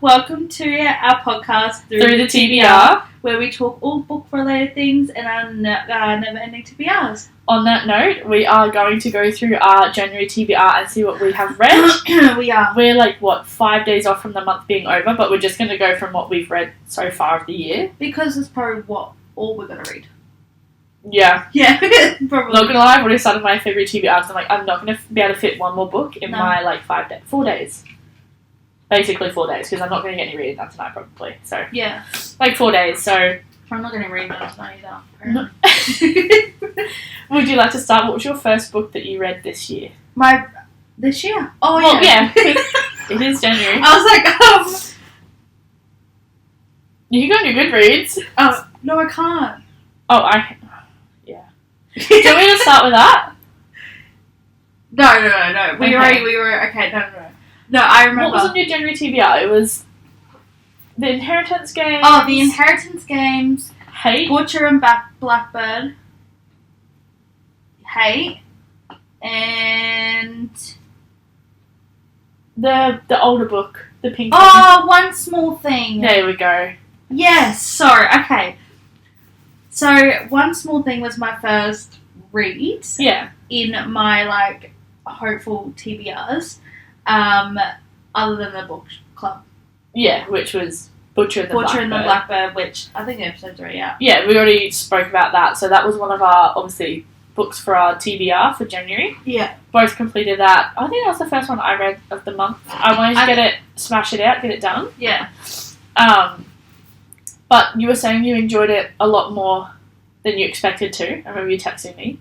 Welcome to our podcast Through the TBR, where we talk all book-related things and our never-ending TBRs. On that note, we are going to go through our January TBR and see what we have read. We are. We're 5 days off from the month being over, but we're just going to go from what we've read so far of the year. Because it's probably all we're going to read. Yeah. Yeah, probably. Not going to lie, I've already started my February TBR because I'm not going to be able to fit one more book in my 4 days. Basically 4 days, because I'm not going to get any reading done tonight probably. So yeah. 4 days, so... I'm not going to read that tonight either. Would you like to start? What was your first book that you read this year? This year? Oh, well, yeah. It is January. I was like, You can go on your Goodreads. No, I can't. Yeah. Do you want me to start with that? No. We were, okay, no. No, I remember. What was on your January TBR? It was The Inheritance Games. Oh, The Inheritance Games. Hate. Butcher and Blackbird. Hate. And... The older book. The pink one. Oh, One Small Thing. There we go. Yes, sorry, okay. So, One Small Thing was my first read. Yeah. In my, hopeful TBRs. Other than the book club. Yeah, which was Butcher and the Blackbird, which I think the episode's already out. Yeah, we already spoke about that. So that was one of our, obviously, books for our TBR for January. Yeah. Both completed that. I think that was the first one I read of the month. I wanted to smash it out, get it done. Yeah. But you were saying you enjoyed it a lot more than you expected to. I remember you texting me.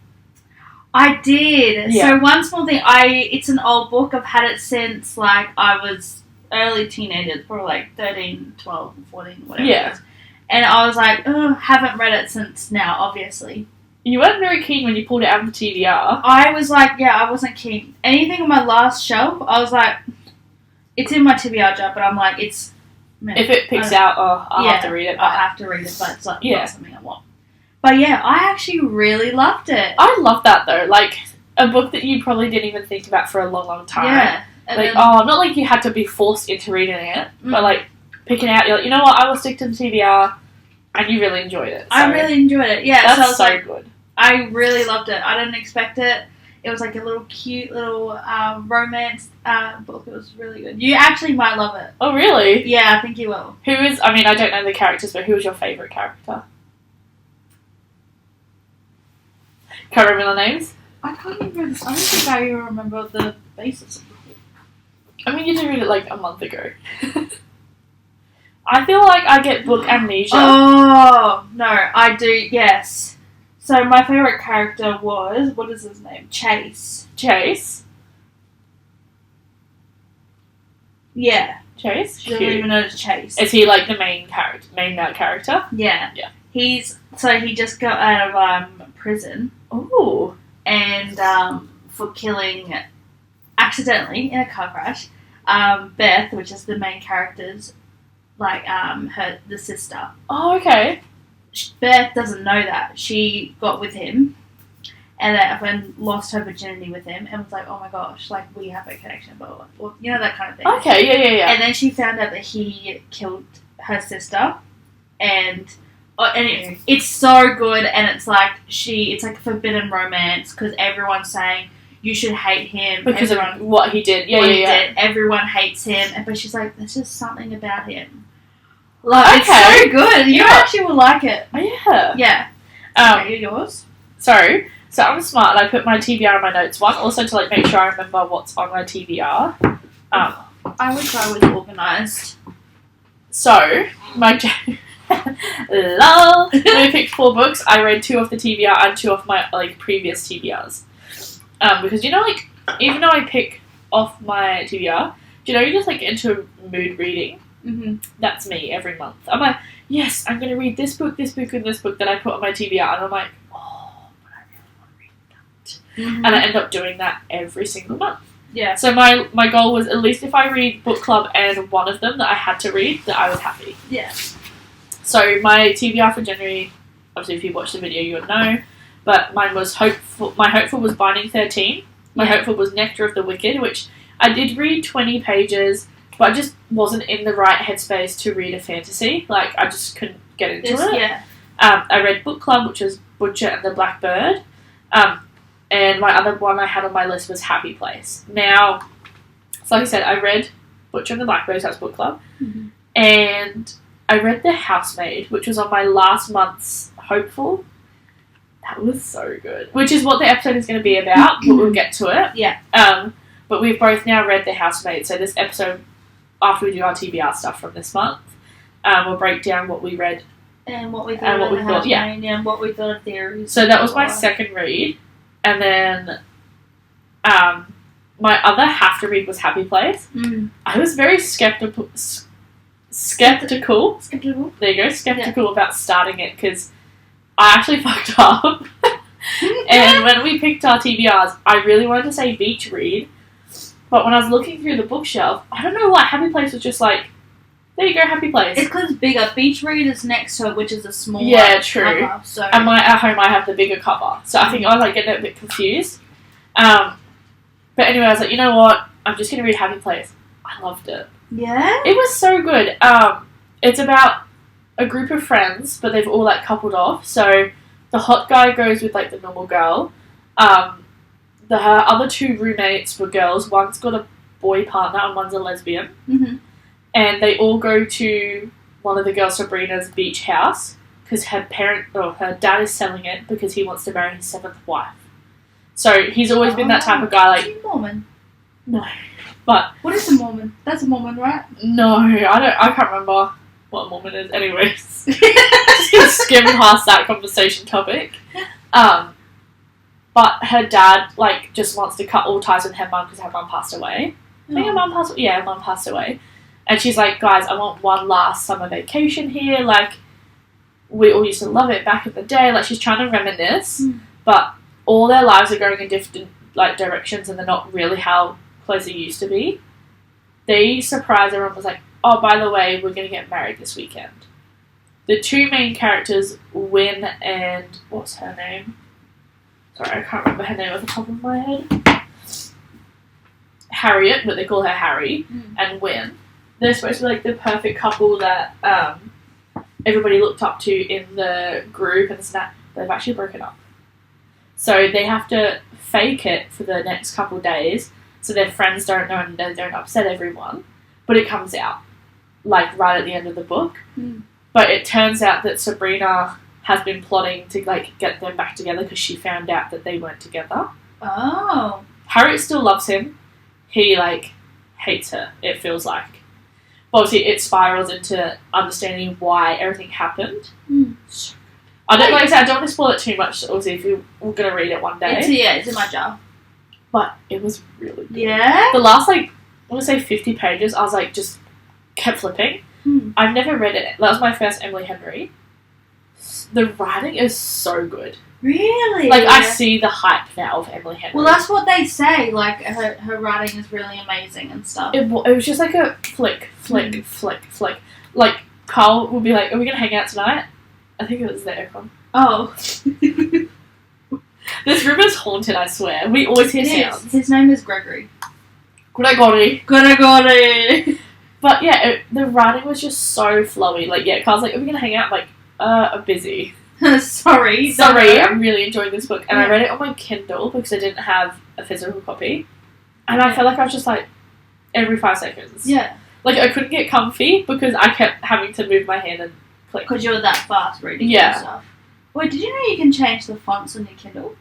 I did. Yeah. So One Small Thing, it's an old book. I've had it since, I was early teenager, probably 13, 12, 14, whatever it was. And I was like, haven't read it since now, obviously. You weren't very keen when you pulled it out of the TBR. I was like, I wasn't keen. Anything on my last shelf, I was like, it's in my TBR jar, but I'm like, it's... Man, if it picks out, I'll have to read it. I have to read it, but it's not something I want. But yeah, I actually really loved it. I love that though. A book that you probably didn't even think about for a long, long time. Yeah. Not like you had to be forced into reading it, but picking out, you're like, you know what, I will stick to the TBR, and you really enjoyed it. So. I really enjoyed it, yeah. That's so good. I really loved it. I didn't expect it. It was a little cute little romance book. It was really good. You actually might love it. Oh, really? Yeah, I think you will. I don't know the characters, but who was your favourite character? Can't remember the names? I can't remember. I don't think I even remember the basis of the book. I mean, you did read it a month ago. I feel like I get book amnesia. Oh, no, I do, yes. So my favourite character was, what is his name? Chase. Yeah. Chase? She doesn't even know it's Chase. Is he the main male character? Yeah. Yeah. He just got out of prison. Ooh. And for killing, accidentally, in a car crash, Beth, which is the main character's, the sister. Oh, okay. Beth doesn't know that. She got with him and then lost her virginity with him and was like, oh my gosh, we have a connection, blah, blah, blah. You know, that kind of thing. Okay, yeah. And then she found out that he killed her sister and it's so good and it's it's a forbidden romance because everyone's saying you should hate him. Because of what he did. Yeah. Everyone hates him. But she's like, there's just something about him. It's so good. You actually will like it. Oh, yeah. Yeah. Yours? So I'm smart and I put my TBR in my notes. One, also to make sure I remember what's on my TBR. I wish I was organised. So, lol. When I picked 4 books, I read 2 off the TBR and 2 off my previous TBRs. Because even though I pick off my TBR, you just get into mood reading. Mm-hmm. That's me every month. I'm like, yes, I'm going to read this book, and this book that I put on my TBR, and I'm like, oh, but I really want to read that. Mm-hmm. And I end up doing that every single month. Yeah. So my goal was at least if I read book club and one of them that I had to read, that I was happy. Yeah. So my TBR for January, obviously if you watched the video you would know, but mine was hopeful. My hopeful was Binding 13. My hopeful was Nectar of the Wicked, which I did read 20 pages. but I just wasn't in the right headspace to read a fantasy. Like, I just couldn't get into it. Yeah. I read Book Club, which was Butcher and the Blackbird. And my other one I had on my list was Happy Place. Now, so like I said, I read Butcher and the Blackbird, so that's Book Club. Mm-hmm. And I read The Housemaid, which was on my last month's Hopeful. That was so good. Which is what the episode is going to be about, but we'll get to it. Yeah. But we've both now read The Housemaid, so this episode, after we do our TBR stuff from this month, we'll break down what we read. And what we thought of the Housemaid, and what we thought of theories. So that was my second read. And then my other have to read was Happy Place. I was very skeptical. Skeptical. There you go. Skeptical about starting it because I actually fucked up. And when we picked our TBRs, I really wanted to say beach read. But when I was looking through the bookshelf, I don't know why Happy Place was just like, there you go, Happy Place. It's because it's bigger. Beach read is next to it, which is a smaller true. cover. So. And at home I have the bigger cover. So I think I was like getting a bit confused. But anyway, I was like, you know what? I'm just going to read Happy Place. I loved it. Yeah? It was so good. It's about a group of friends, but they've all like coupled off. So the hot guy goes with like the normal girl. Her other two roommates were girls. One's got a boy partner and one's a lesbian. Mm-hmm. And they all go to one of the girls, Sabrina's beach house, because her dad is selling it because he wants to marry his 7th wife. So he's always been that type of guy. Like, is he Mormon? No, but what is a Mormon? That's a Mormon, right? No, I can't remember what a Mormon is. Anyways, just gonna skim past that conversation topic. But her dad like just wants to cut all ties with her mum because her mum passed away. I think her mum passed. Yeah, her mum passed away. And she's like, guys, I want one last summer vacation here. Like, we all used to love it back in the day. Like, she's trying to reminisce, but all their lives are going in different like directions, and they're not really how close they used to be. They surprised everyone was like, oh, by the way, we're going to get married this weekend. The two main characters, Win and what's her name? Sorry, I can't remember her name off the top of my head. Harriet, but they call her Harry, and Win. They're supposed to be like the perfect couple that everybody looked up to in the group and snap. They've actually broken up. So they have to fake it for the next couple of days so their friends don't know and they don't upset everyone. But it comes out like right at the end of the book. But it turns out that Sabrina has been plotting to like get them back together because she found out that they weren't together. Oh. Harriet still loves him. He like hates her, it feels like. Obviously, it spirals into understanding why everything happened. I don't like I said, I don't want to spoil it too much. Obviously, if you're going to read it one day, it's in my jar. But it was really good. Yeah. The last I want to say 50 pages, I was like just kept flipping. I've never read it. That was my first Emily Henry. The writing is so good. Really? Like, I see the hype now of Emily Henry. Well, that's what they say. Like, her writing is really amazing and stuff. It was just like a flick. Like, Carl would be like, are we going to hang out tonight? I think it was the aircon. Oh. This room is haunted, I swear. We always hear sounds. His name is Gregory. Gregory. But yeah, the writing was just so flowy. Like, yeah, Carl's like, are we going to hang out? I'm like, I'm busy. Sorry, I'm really enjoying this book. And I read it on my Kindle because I didn't have a physical copy. And I felt like I was just like, every 5 seconds. Yeah. Like, I couldn't get comfy because I kept having to move my hand and click. Because you're that fast reading and stuff. Wait, did you know you can change the fonts on your Kindle?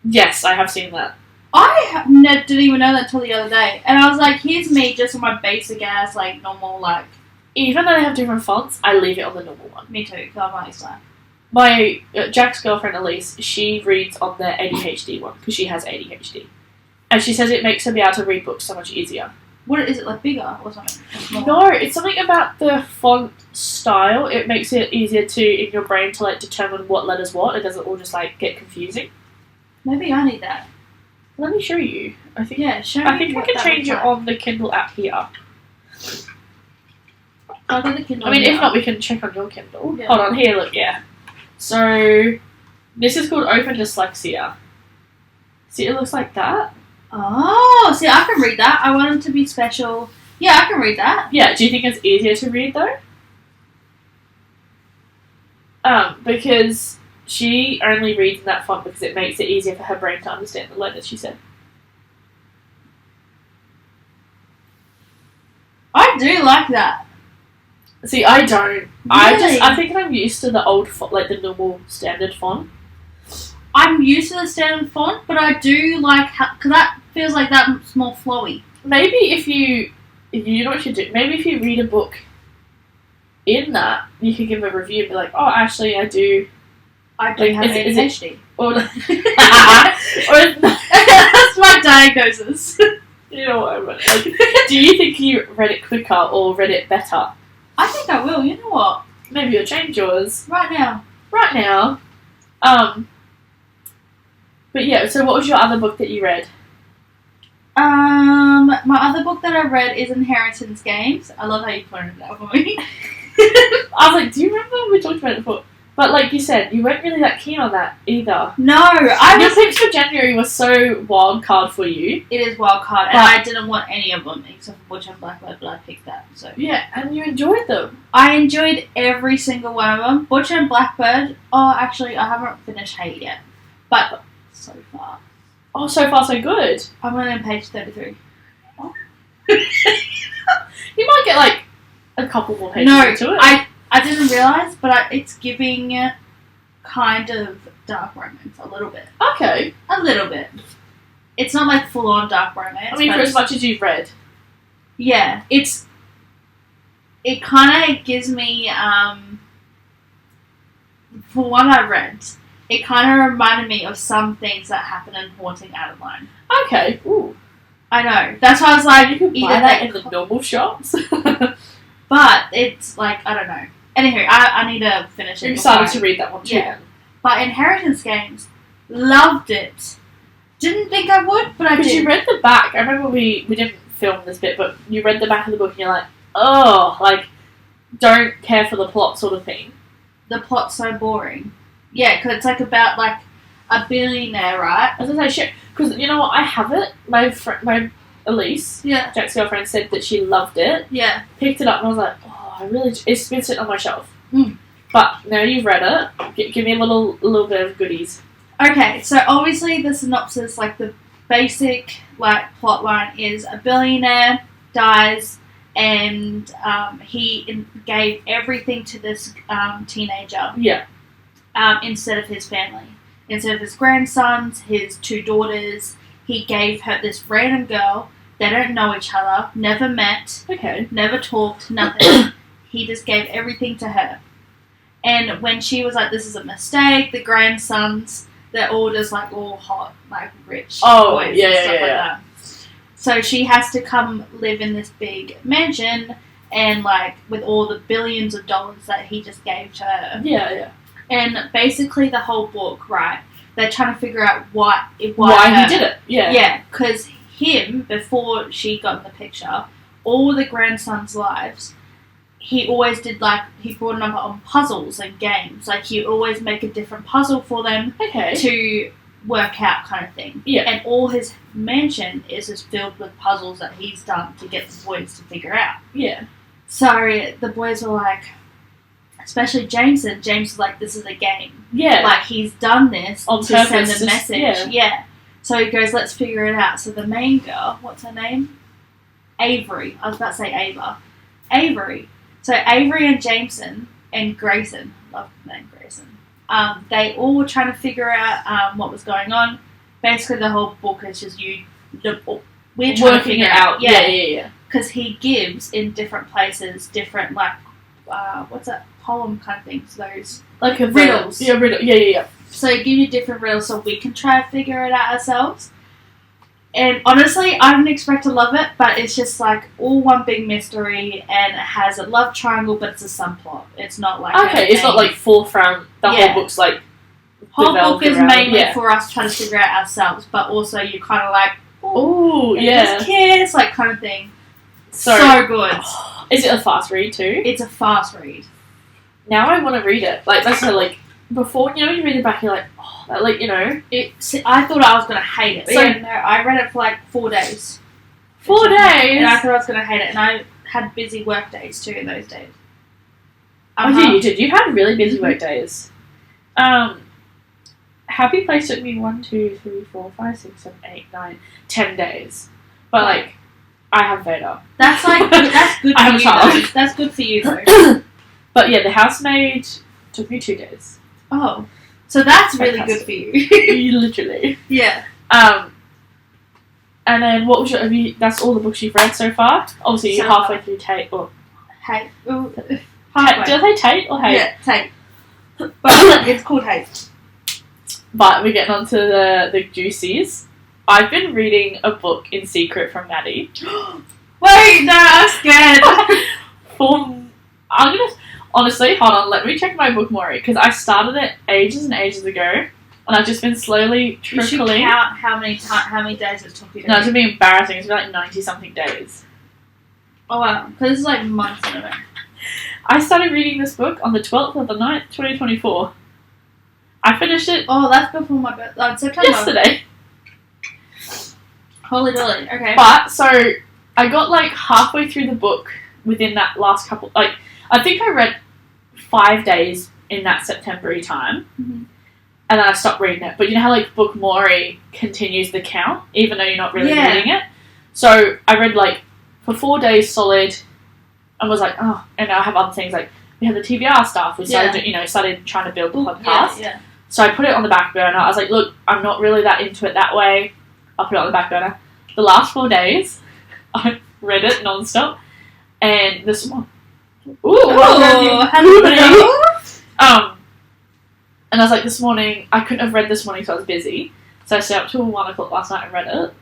Yes, I have seen that. I didn't even know that till the other day. And I was like, here's me just on my basic ass, like, normal, like... Even though they have different fonts, I leave it on the normal one. Me too, because I'm like that. My Jack's girlfriend Elise, she reads on the ADHD one because she has ADHD, and she says it makes her be able to read books so much easier. What is it, like bigger or something? No, it's something about the font style. It makes it easier in your brain to like determine what letters what. It doesn't all just like get confusing. Maybe I need that. Let me show you. I think show me. I think I can change it on the Kindle app here. If not, we can check on your Kindle. Yeah. Hold on, here, look, yeah. So, this is called Open Dyslexia. See, it looks like that. Oh, see, I can read that. I want them to be special Yeah, I can read that. Yeah, do you think it's easier to read though? Because she only reads in that font because it makes it easier for her brain to understand the letters, she said. I do like that. See, I don't. Really? I think I'm used to the old font, like the normal standard font. I'm used to the standard font, but I do like how, because that feels like that's more flowy. Maybe if you know what you do, maybe if you read a book in that, you could give a review and be like, oh, actually, I do have ADHD. Or that's my diagnosis. You know what I mean? Like, do you think you read it quicker or read it better? I think I will. You know what? Maybe you'll change yours Right now. But yeah, so what was your other book that you read? My other book that I read is Inheritance Games. I love how you pointed it out for me. I was like, do you remember we talked about it before? But like you said, you weren't really that keen on that either. No, Your picks for January was so wild card for you. It is wild card, and I didn't want any of them except for Butch and Blackbird, but I picked that. So yeah, and you enjoyed them. I enjoyed every single one of them. Butch and Blackbird. Oh, actually, I haven't finished Hate yet, but so far. Oh, so far so good. I'm only on page 33. Oh. You might get like a couple more pages into it. I didn't realise, but it's giving kind of dark romance a little bit. Okay. A little bit. It's not like full on dark romance. I mean, for as much as you've read. Yeah, it kind of gives me, for what I read, it kind of reminded me of some things that happen in Haunting Adeline. Okay. Ooh. I know. That's why I was like, you can buy that in the normal shops. But it's like, I don't know. Anywho, I need to finish it. You're excited to read that one too. Yeah. But Inheritance Games, loved it. Didn't think I would, but I did. Because you read the back. I remember we didn't film this bit, but you read the back of the book and you're like, oh, like, don't care for the plot sort of thing. The plot's so boring. Yeah, because it's like about like a billionaire, right? I was going to say, shit. Because you know what? I have it. My Elise, yeah, Jack's girlfriend, said that she loved it. Yeah. Picked it up and I was like, oh, it's been sitting on my shelf. Mm. But now you've read it, give me a little bit of goodies. Okay, so obviously the synopsis, like the basic like plot line is a billionaire dies and he gave everything to this teenager. Yeah. Instead of his family. Instead of his grandsons, his 2 daughters, he gave her this random girl. They don't know each other, never met, never talked, nothing. He just gave everything to her. And when she was like, this is a mistake, the grandsons, they're all just like all hot, like rich boys and stuff like that. So she has to come live in this big mansion and like with all the billions of dollars that he just gave to her. Yeah, yeah. And basically the whole book, right, they're trying to figure out why he did it. Yeah. Yeah, because him, before she got in the picture, all the grandsons' lives, he always did like, he brought them up on puzzles and games. Like he would always make a different puzzle for them to work out kind of thing. Yeah. And all his mansion is just filled with puzzles that he's done to get the boys to figure out. Yeah. So the boys were like, especially Jameson. James was like, this is a game. Yeah. Like, he's done this on to purpose, send a message. Yeah. So he goes, let's figure it out. So the main girl, what's her name? Avery. I was about to say Ava. Avery. So Avery and Jameson and Grayson, love the name Grayson, they all were trying to figure out what was going on. Basically, the whole book is just we're trying to figure it out. Yeah. Because he gives in different places, different, like, what's that poem kind of things? Those like a riddles. Yeah, riddle. Yeah. So he give you different riddles so we can try to figure it out ourselves. And honestly, I didn't expect to love it, but it's just like all one big mystery, and it has a love triangle, but it's a subplot. It's not like it's not like forefront. The whole book's like whole book is mainly for us trying to figure out ourselves, but also you kind of like just kiss, like kind of thing. So good. Is it a fast read too? It's a fast read. Now I want to read it. Like that's like before, you know, when you read it back, you're like, oh, that, like, you know. I thought I was gonna hate it. But so no, I read it for like 4 days. 4 days? And I thought I was going to hate it. And I had busy work days too in those days. Oh, yeah, you did. You had really busy work days. Happy Place took me 1, 2, 3, 4, 5, 6, 7, 8, 9, 10 days. But, like, I have Vader. That's, like, that's good for I have you, a child. though. That's good for you, though. But, yeah, The Housemaid took me 2 days. Oh. So that's really Fantastic. good for you. Literally. Yeah. And then what was that's all the books you've read so far? Obviously, you're halfway through Tate. Or Hate. did I say Tate or Hate? Yeah, Tate. But it's called Hate. But we're getting on to the juicies. I've been reading a book in secret from Maddie. Wait, no, I'm scared. Honestly, hold on, let me check my book more, because I started it ages and ages ago, and I've just been slowly You should trickling. count how many days it took you to No, it's read. gonna be embarrassing. It's been like 90-something days. Oh wow, because this is like months in a row. I started reading this book on the 12th of the 9th, 2024. I finished it Oh, that's before my birthday. September. yesterday. Holy dolly. Okay. But, so, I got like halfway through the book within that last couple, like, I think I read 5 days in that September-y time, Mhm. and then I stopped reading it. But you know how, like, Book Mori continues the count, even though you're not really Yeah. reading it? So, I read, like, for 4 days solid, and was like, oh, and I have other things, like, we have the TBR stuff, we started, started trying to build the podcast. Yeah. So I put it on the back burner. I was like, look, I'm not really that into it that way. I'll put it on the back burner. The last 4 days, I read it non-stop. And this one... And I was like, this morning, I couldn't have read this morning, so I was busy. So I stayed up till 1 o'clock last night and read it.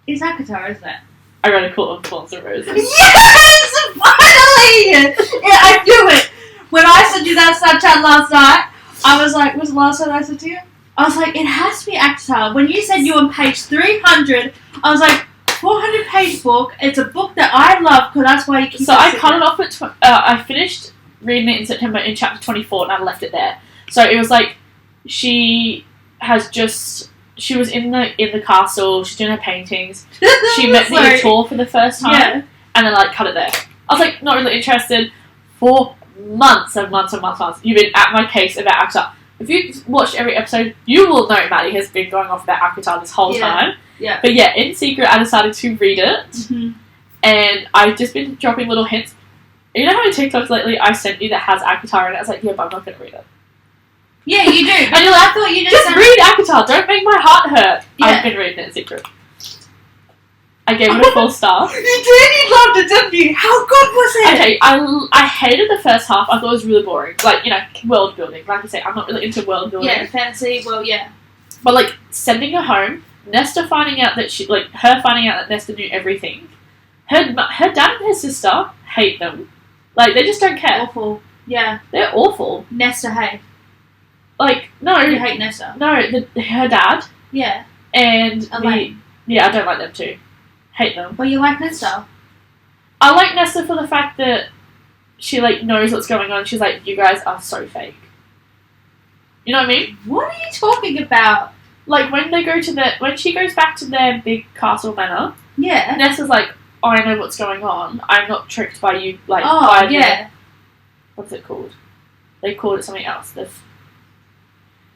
It's Akatar, isn't it? I read A Court of Thorns and Roses. Yes! Finally! Yeah, I knew it! When I sent you that Snapchat last night, I was like, was the last one I sent to you? I was like, it has to be Akatar. When you said you were on page 300, I was like, 400-page book. It's a book that I love, because that's why you keep So I cut it off at... I finished reading it in September in chapter 24, and I left it there. So it was like, she was in the castle, she's doing her paintings, she met the author for the first time, and then like cut it there. I was like, not really interested. For months and months and months and months, you've been at my case about Akatar. If you've watched every episode, you will know Maddie has been going off about Akatar this whole time. Yeah. But yeah, in secret, I decided to read it, Mm-hmm. and I've just been dropping little hints. You know how many TikToks lately I sent you that has Akatar in it? I was like, yeah, but I'm not going to read it. Yeah, you do. And you're like, I thought you just read Akatar, don't make my heart hurt. Yeah. I've been reading it in secret. I gave it a full star. You did? You loved it, didn't you? How good was it? Okay, I hated the first half. I thought it was really boring. Like, you know, world building. Like I say, I'm not really into world building. Yeah, fantasy, well, yeah. But, like, sending her home, Nesta finding out that her finding out that Nesta knew everything. Her dad and her sister hate them. Like, they just don't care. Awful. Yeah. They're awful. Nesta, hey. Like, no. You hate Nesta. No, her dad Yeah. and Elaine. yeah, I don't like them too. Hate them. Well, you like Nesta. I like Nesta for the fact that she, like, knows what's going on. She's like, you guys are so fake. You know what I mean? What are you talking about? Like, when she goes back to their big castle manor, Yeah. Nesta's like, oh, I know what's going on. I'm not tricked by you, like, Oh, by yeah. what's it called? They called it something else.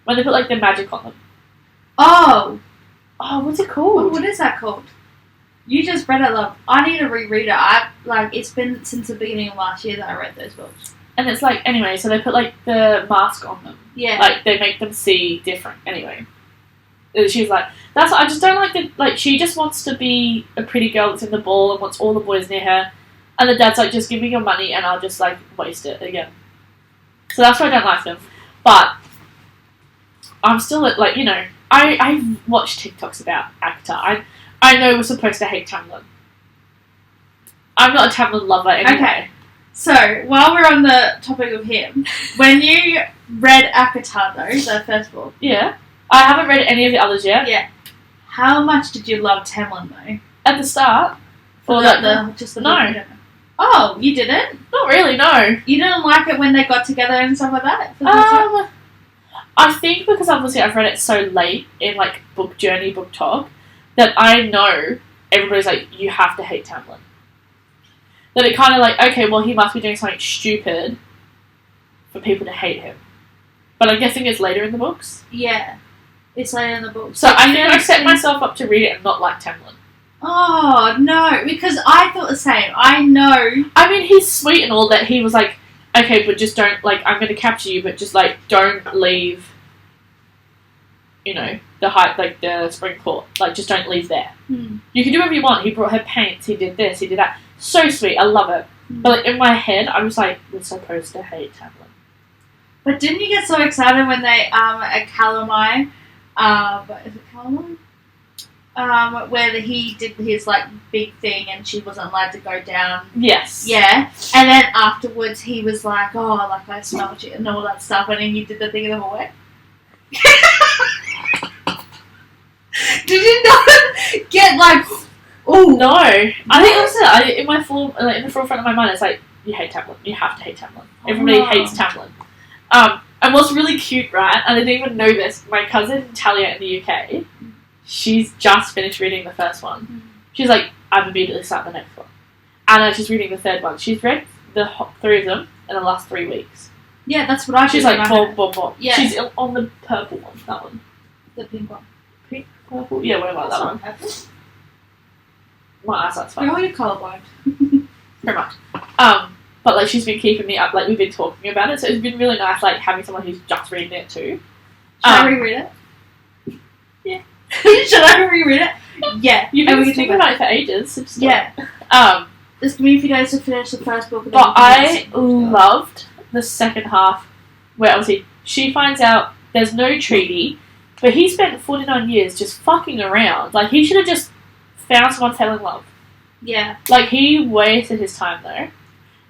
When they put, like, the magic on them. Oh. Oh, what's it called? What is that called? You just read it, love. I need to reread it. It's been since the beginning of last year that I read those books. And it's like, anyway, so they put, like, the mask on them. Yeah. Like, they make them see different. Anyway. And she's like, that's what I just don't like that. Like, she just wants to be a pretty girl that's in the ball and wants all the boys near her. And the dad's like, just give me your money and I'll just, like, waste it again. So that's why I don't like them. But I'm still, like, you know, I watch TikToks about Akatar. I know we're supposed to hate Tamlin. I'm not a Tamlin lover anyway. Okay. So, while we're on the topic of him, when you read Akatar, though, the first book. Yeah. I haven't read any of the others yet. Yeah. How much did you love Tamlin, though? At the start. Or just the No. book? Oh, you didn't? Not really, no. You didn't like it when they got together and stuff like that? For the first time? I think because obviously I've read it so late in, like, book journey, book talk, that I know everybody's like, you have to hate Tamlin. Then it kind of like, okay, well, he must be doing something stupid for people to hate him. But I'm guessing it's later in the books. Yeah. It's later in the books. So I'm going to set myself up to read it and not like Tamlin. Oh, no. Because I thought the same. I know. I mean, he's sweet and all that. He was like, okay, but just don't, like, I'm going to capture you, but just, like, don't leave, you know, the spring court. Like, just don't leave there. You can do whatever you want. He brought her paints. He did this. He did that. So sweet. I love it. But, like, in my head, I was like, we're supposed to hate Tamlin. But didn't you get so excited when they, at Calamine, is it Calamine? Where he did his, like, big thing and she wasn't allowed to go down. Yes. Yeah. And then afterwards he was like, oh, like, I smelled you and all that stuff. And then he did the thing in the hallway. Did you not get, like, oh no. I think that's it. In the forefront of my mind, it's like, you hate Tamlin. You have to hate Tamlin. Everybody hates Tamlin. And what's really cute, right? And I didn't even know this. My cousin Talia in the UK, she's just finished reading the first one. She's like, I'm immediately starting the next one. And she's reading the third one. She's read the 3 of them in the last 3 weeks. Yeah, that's what I did. She's like, boom. Yeah. She's on the purple one, that one. The pink one. Pink, purple? Yeah, whatever, that one. Purple? My eyesight's fine. Oh, you're colourblind. Pretty much. But, like, she's been keeping me up, like, we've been talking about it, so it's been really nice, like, having someone who's just reading it, too. Should I reread it? Yeah. Should I reread it? Yeah. You've been thinking about it for ages, so just yeah. Just give me a few days to finish the first book. But I loved the second half, where, obviously, she finds out there's no treaty, but he spent 49 years just fucking around. Like, he should have just found someone, fell in love. Yeah. Like, he wasted his time, though.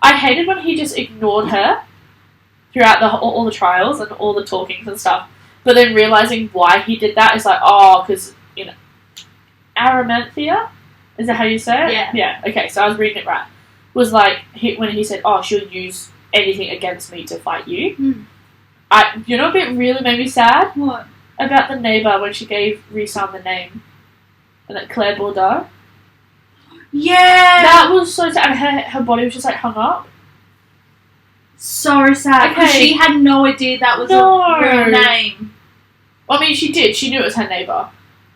I hated when he just ignored her throughout all the trials and all the talkings and stuff. But then realising why he did that is like, oh, because, you know, Aramanthia? Is that how you say it? Yeah. Yeah, okay, so I was reading it right. Was like, when he said, oh, she'll use anything against me to fight you. You know what bit really made me sad? What? About the neighbour when she gave Rhysand the name. And that Claire Bordeaux. Yeah! That was so sad. Her body was just like hung up. So sad. Because she had no idea that was a real name. I mean, she did. She knew it was her neighbour.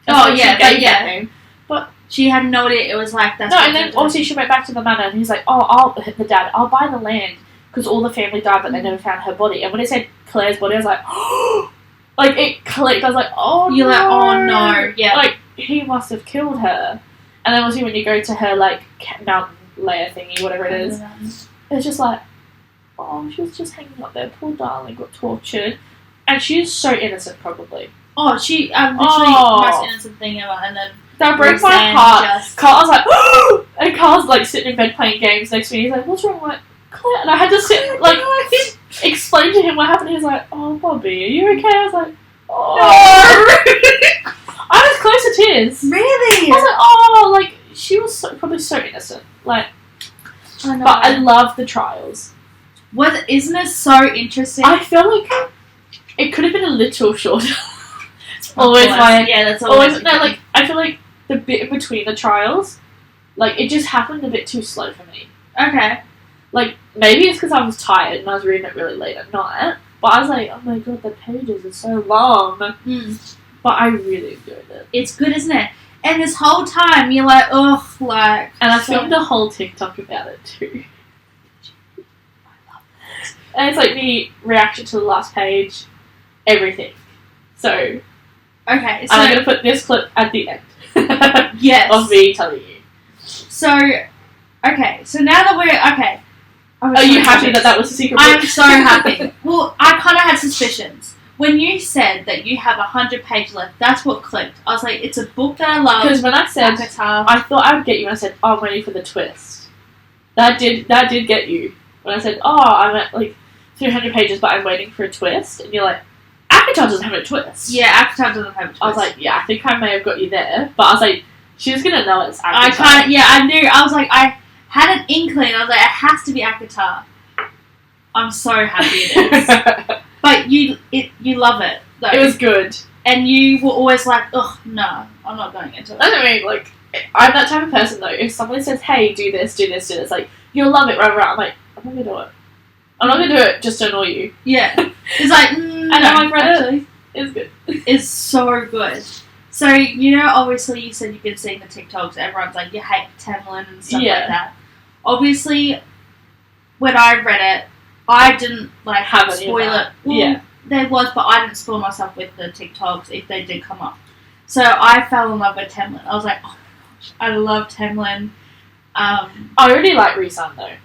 Oh, yeah, but yeah. Name. But she had no idea it was like that. No, and then obviously she went back to the manor and he's like, oh, I'll buy the land because all the family died but they never found her body. And when it said Claire's body, I was like, oh! Like, it clicked. I was like, oh, You're like, oh, no. Yeah. Like, he must have killed her. And then obviously when you go to her, like, mountain layer thingy, whatever it is, it's just like, oh, she was just hanging up there. Poor darling got tortured. And she is so innocent, probably. Oh, she, literally the most innocent thing ever. And then that broke my heart. Carl was like, oh! And Carl's, like, sitting in bed playing games next to me. He's like, what's wrong? I'm like, Claire. And I had to sit, like, explain to him what happened. He was like, oh, Bobby, are you okay? I was like, oh. No. I was close to tears. Really? I was like, oh, like, she was probably so innocent. Like, I know. But I love the trials. Isn't it so interesting? I feel like it could have been a little shorter. Always my... Yeah, that's always... No, like, I feel like the bit in between the trials, like, it just happened a bit too slow for me. Okay. Like, maybe it's because I was tired and I was reading it really late at night, but I was like, oh my god, the pages are so long. But I really enjoyed it. It's good, isn't it? And this whole time, you're like, ugh, like... And I filmed a whole TikTok about it, too. I love it. And it's like the reaction to the last page, everything. So... Okay, so... I'm going to put this clip at the end. Yes. Of me telling you. So... Okay, so now that we're... Okay. Are you happy that was a secret book? I'm so happy. Well, I kind of had suspicions. When you said that you have 100 pages left, that's what clicked. I was like, it's a book that I love. Because when I said, I thought I would get you when I said, oh, I'm ready for the twist. That did get you. When I said, oh, I'm at like 300 pages, but I'm waiting for a twist. And you're like, ACOTAR doesn't have a twist. Yeah, ACOTAR doesn't have a twist. I was like, yeah, I think I may have got you there. But I was like, she was going to know it's ACOTAR. I knew. I was like, I had an inkling. I was like, it has to be ACOTAR. I'm so happy it is. But you love it, though. It was good. And you were always like, ugh, no, I'm not going into it. I don't mean, like, I'm that type of person, though. If someone says, hey, do this, do this, do this, like, you'll love it, right, I'm like, I'm not going to do it. I'm not going to do it just to annoy you. Yeah. It's like, and no, I've read actually, it's good. It's so good. So, you know, obviously you said you've been seeing the TikToks, everyone's like, you hate Tamlin and stuff like that. Obviously, when I read it, I didn't, like, have spoil it. Well, yeah. There was, but I didn't spoil myself with the TikToks if they did come up. So I fell in love with Tamlin. I was like, oh my gosh, I love Tamlin. I really like Rhysand, though.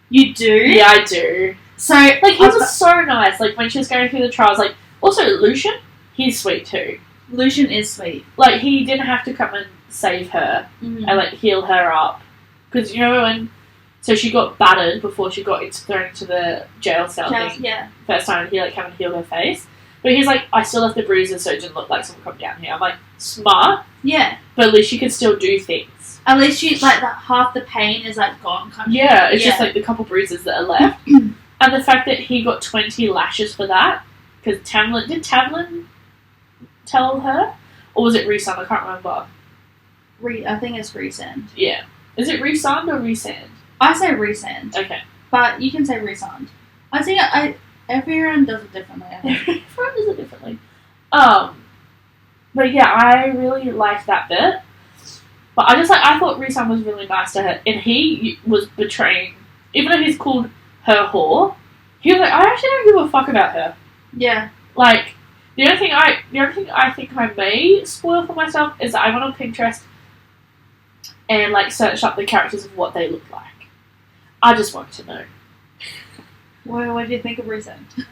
You do? Yeah, I do. So, like, he was so nice. Like, when she was going through the trials, like, also Lucian, he's sweet too. Lucian is sweet. Like, he didn't have to come and save her and, like, heal her up. Because, you know, when... So she got battered before she got thrown into the jail cell thing. Yeah. First time, and he, like, came and healed her face. But he's like, I still left the bruises so it didn't look like someone come down here. I'm like, smart. Yeah. But at least she could still do things. At least she, like, half the pain is, like, gone. Kind of. Yeah, it's just, like, the couple bruises that are left. And the fact that he got 20 lashes for that. Because Tamlin... Did Tamlin tell her? Or was it Rhysand? I can't remember. I think it's Rhysand. Yeah. Is it Rhysand or Rhysand? I say Rhysand. Okay. But you can say Rhysand. I think everyone does it differently. Everyone does it differently. But yeah, I really liked that bit. But I thought Rhysand was really nice to her. And he was betraying... Even though he's called her whore, he was like, I actually don't give a fuck about her. Yeah. Like... The only thing I think I may spoil for myself is that I went on Pinterest and, like, searched up the characters of what they look like. I just wanted to know. Well, what do you think of Rhysand?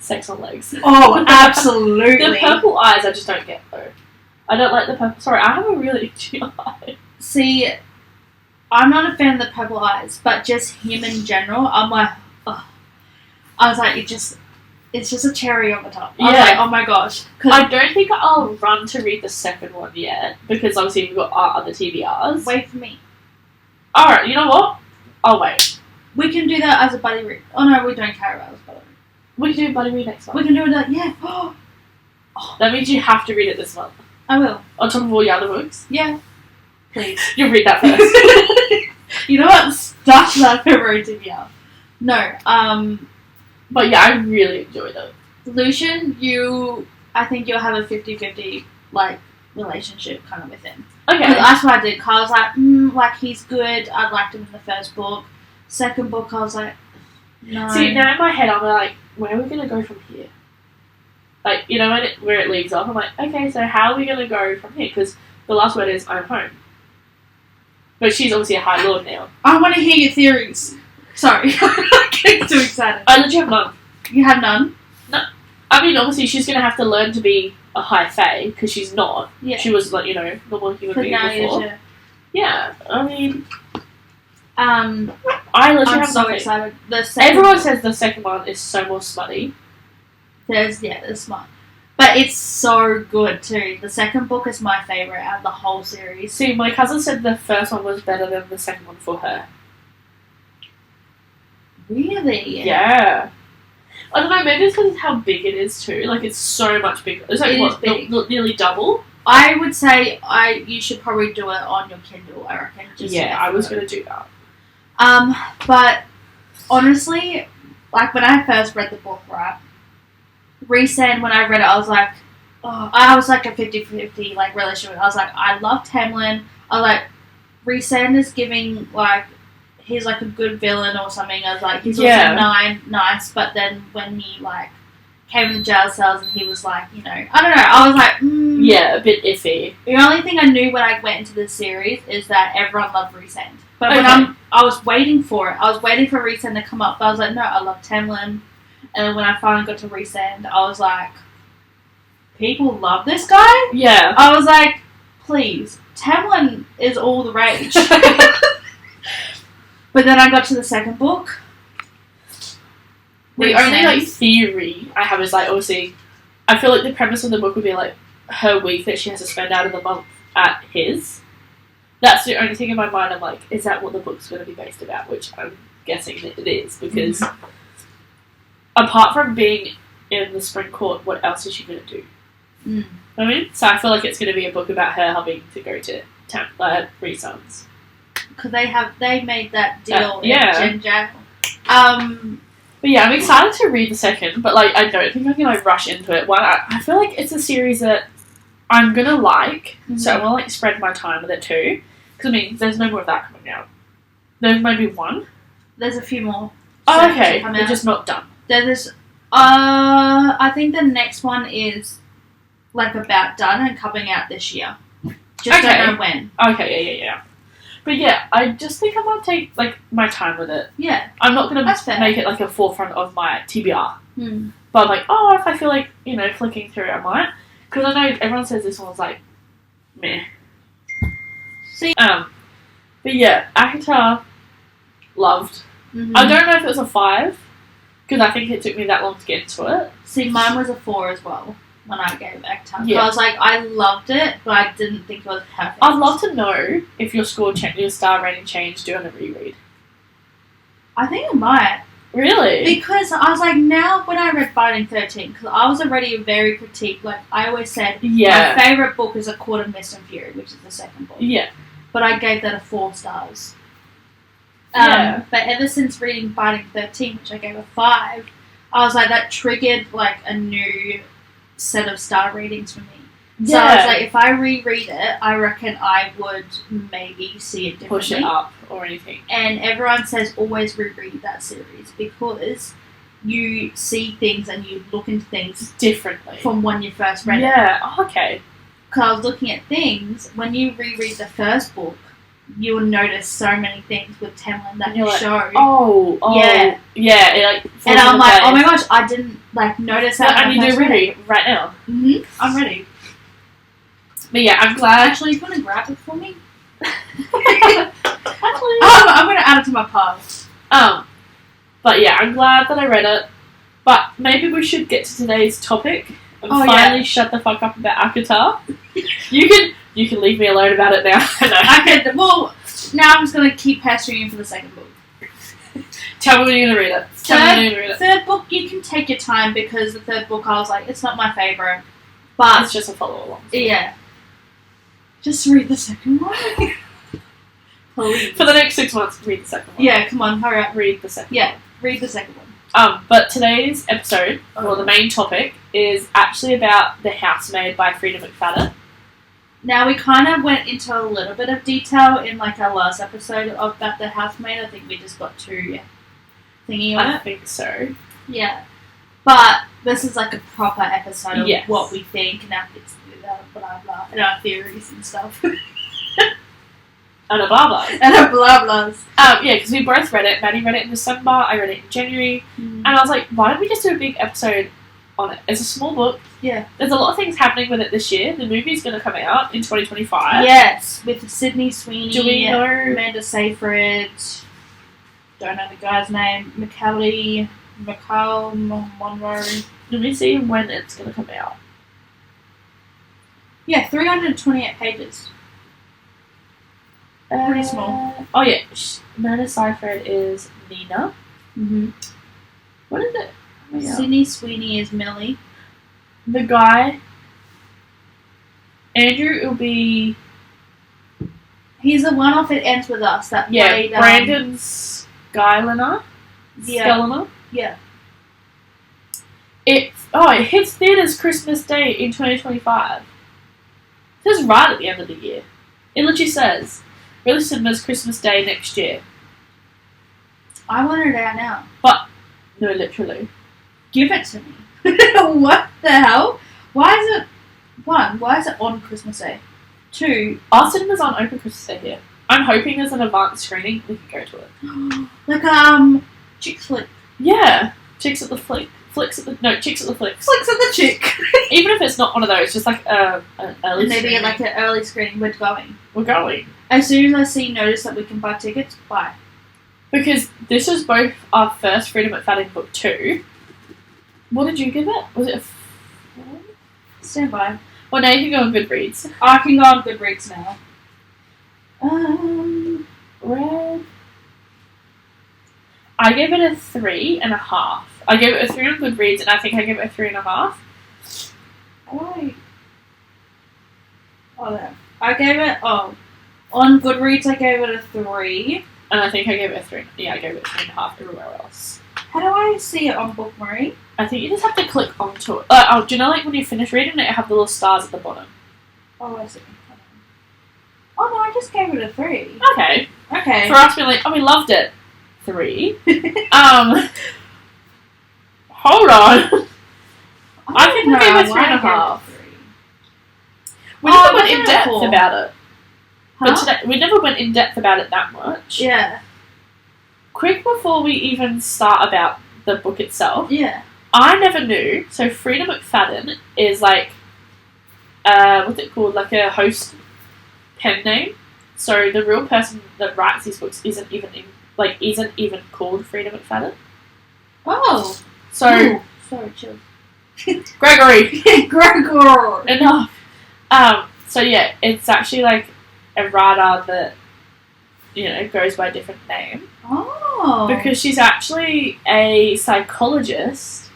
Sex on legs. Oh, absolutely. The purple eyes I just don't get, though. I don't like the purple. Sorry, I have a really itchy eye. See, I'm not a fan of the purple eyes, but just him in general, I'm like, ugh. I was like, it's just a cherry on the top. I was like, oh my gosh. I don't think I'll run to read the second one yet, because obviously we've got our other TBRs. Wait for me. Alright, you know what? I'll wait. We can do that as a buddy read. Oh no, we don't care about it as a buddy read. We can do a buddy read next month. We can do it, yeah. Oh, that means you have to read it this month. I will. On top of all your other books? Yeah. Please. You'll read that first. You know what? Start that February TBR. No, But yeah, I really enjoyed it. Lucian, I think you'll have a 50-50, like, relationship kind of with him. Okay. That's what I did. I was like, he's good. I liked him in the first book. Second book, I was like, no. See, now in my head, I'm like, where are we going to go from here? Like, you know, where it leaves off, I'm like, okay, so how are we going to go from here? Because the last word is, I'm home. But she's obviously a High Lord now. I want to hear your theories. Sorry. I'm getting too excited. I literally have none. You have none? No. I mean, obviously, she's going to have to learn to be a High Fae, because she's not. Yeah. She was, like, you know, normal human being before. Yeah, I mean... I literally I'm have so nothing. excited. Everyone says the second one is so more smutty. There's smart. But it's so good too. The second book is my favourite out of the whole series. See, my cousin said the first one was better than the second one for her. Really? Yeah. I don't know, maybe it's because of how big it is too. Like, it's so much bigger. It's like, nearly double? I would say you should probably do it on your Kindle, I reckon. Yeah, I was going to do that. But honestly, like, when I first read the book, right, Rhysand, when I read it, I was like, I was like a 50-50, like, relationship. I was like, I love Tamlin. I was like, Rhysand is giving, like, he's like a good villain or something. I was like, he's also nice, but then when he, like, came in the jail cells and he was like, you know, I don't know, I was like, yeah, a bit iffy. The only thing I knew when I went into this series is that everyone loved Rhysand. But when I was waiting for it. I was waiting for Rhysand to come up, but I was like, no, I love Tamlin. And then when I finally got to Rhysand, I was like, people love this guy? Yeah. I was like, please, Tamlin is all the rage. But then I got to the second book. The only, like, theory I have is, like, obviously, I feel like the premise of the book would be, like, her week that she has to spend out of the month at his. That's the only thing in my mind. I'm like, is that what the book's going to be based about? Which I'm guessing that it is, because apart from being in the Spring Court, what else is she going to do? I mean, so I feel like it's going to be a book about her having to go to Three Sons. Because they made that deal yeah. in Ginger. But yeah, I'm excited to read the second, but like I don't think I'm going to rush into it. One, I feel like it's a series that I'm going to like, so I want to like spread my time with it too. Because I mean, there's no more of that coming out. There's maybe one. There's a few more. Oh, okay. They're just not done. There's I think the next one is like about done and coming out this year. Just don't know when. Okay, yeah. But yeah, I just think I might take like my time with it. Yeah. I'm not gonna make it like a forefront of my TBR. But I'm like, if I feel like, flicking through I might. Because I know everyone says this one's like meh. See but yeah, Akatar loved. I don't know if it was a 5, because I think it took me that long to get into it. See, mine was a 4 as well when I gave Akatar. Yeah. I was like, I loved it, but I didn't think it was perfect. I'd love to know if your star rating changed doing a reread. I think it might. Really? Because I was like, now when I read Binding 13, because I was already very critiqued, like I always said, my favourite book is A Court of Mist and Fury, which is the second book. Yeah. But I gave that a 4 stars. Yeah. But ever since reading Binding 13, which I gave a 5, I was like, that triggered like a new set of star ratings for me. So I was like, if I reread it, I reckon I would maybe see it differently. Push it up or anything. And everyone says always reread that series because you see things and you look into things differently from when you first read it. Yeah, okay. Because I was looking at things, when you reread the first book, you will notice so many things with Temlin that you show. Yeah. Yeah, and I'm like, oh my gosh, I didn't notice that. I need to reread right now. I'm ready. But yeah, I'm glad. Actually, you want to grab it for me? Actually, I'm going to add it to my pile. But yeah, I'm glad that I read it. But maybe we should get to today's topic and finally shut the fuck up about Akatar. You can leave me alone about it now. Well, now I'm just going to keep pestering you for the second book. Tell me when you're going to read it. Third book, you can take your time because the third book I was like, it's not my favourite. But it's just a follow-along. Yeah. Just read the second one. Please. For the next 6 months, read the second one. Yeah, come on, hurry up. Read the second one. Yeah, read the second one. But today's episode, or the main topic, is actually about The Housemaid by Freida McFadden. Now, we kind of went into a little bit of detail in our last episode about The Housemaid. I think we just got too thingy on it. I think so. Yeah. But this is a proper episode of what we think and our blah blah and our theories and stuff. And a blah blah. And a blah blahs. Yeah, because we both read it. Maddie read it in December, I read it in January. And I was like, why don't we just do a big episode on it? It's a small book. Yeah. There's a lot of things happening with it this year. The movie's going to come out in 2025. Yes, with Sydney Sweeney, do we know Amanda Seyfried, don't know the guy's name, Mikhail Monroe. Let me see when it's going to come out. Yeah, 328 pages. Pretty small. Oh yeah, Amanda Seyfried is Nina. What is it? Oh, yeah. Sydney Sweeney is Millie. The guy, Andrew, will be. He's the one off It Ends With Us that played. Brandon Skyliner. Yeah. Yeah. It hits theaters Christmas Day in 2025. It says right at the end of the year. It literally says release cinemas Christmas Day next year. I want it out now. But no, literally. Give it to me. What the hell? Why is it on Christmas Day? 2, our cinemas aren't open Christmas Day here. I'm hoping there's an advanced screening we can go to it. Chick flick. Yeah. Chicks at the Flick. Chicks at the Flicks. Flicks at the Chick. Even if it's not one of those, just an early maybe screening. an early screening. We're going. As soon as I see notice that we can buy tickets, buy. Because this was both our first Freida McFadden book too. What did you give it? Was it a 4? Stand by. Well, now you can go on Goodreads. I can go on Goodreads now. Red. I gave it a 3.5. I gave it a 3 on Goodreads, and I think I gave it a 3.5. Oh, no. I gave it, on Goodreads I gave it a 3. And I think I gave it a 3. Yeah, I gave it 3.5 everywhere else. How do I see it on Book Marie? I think you just have to click onto it. Do you know, like, when you finish reading it, you have the little stars at the bottom? Oh, I see. Oh, no, I just gave it a 3. Okay. Okay. For us, we're like, we loved it. 3. Hold on. I think I gave it 3.5. We never went in depth about it. But today, we never went in depth about it that much. Yeah. Quick before we even start about the book itself. Yeah. I never knew. So Freida McFadden is like, what's it called? Like a host pen name. So the real person that writes these books isn't even called Freida McFadden. Oh. So. Ooh. Sorry, chill. Gregory. Gregor. Enough. So yeah, it's actually like a writer that, goes by a different name. Oh. Because she's actually a psychologist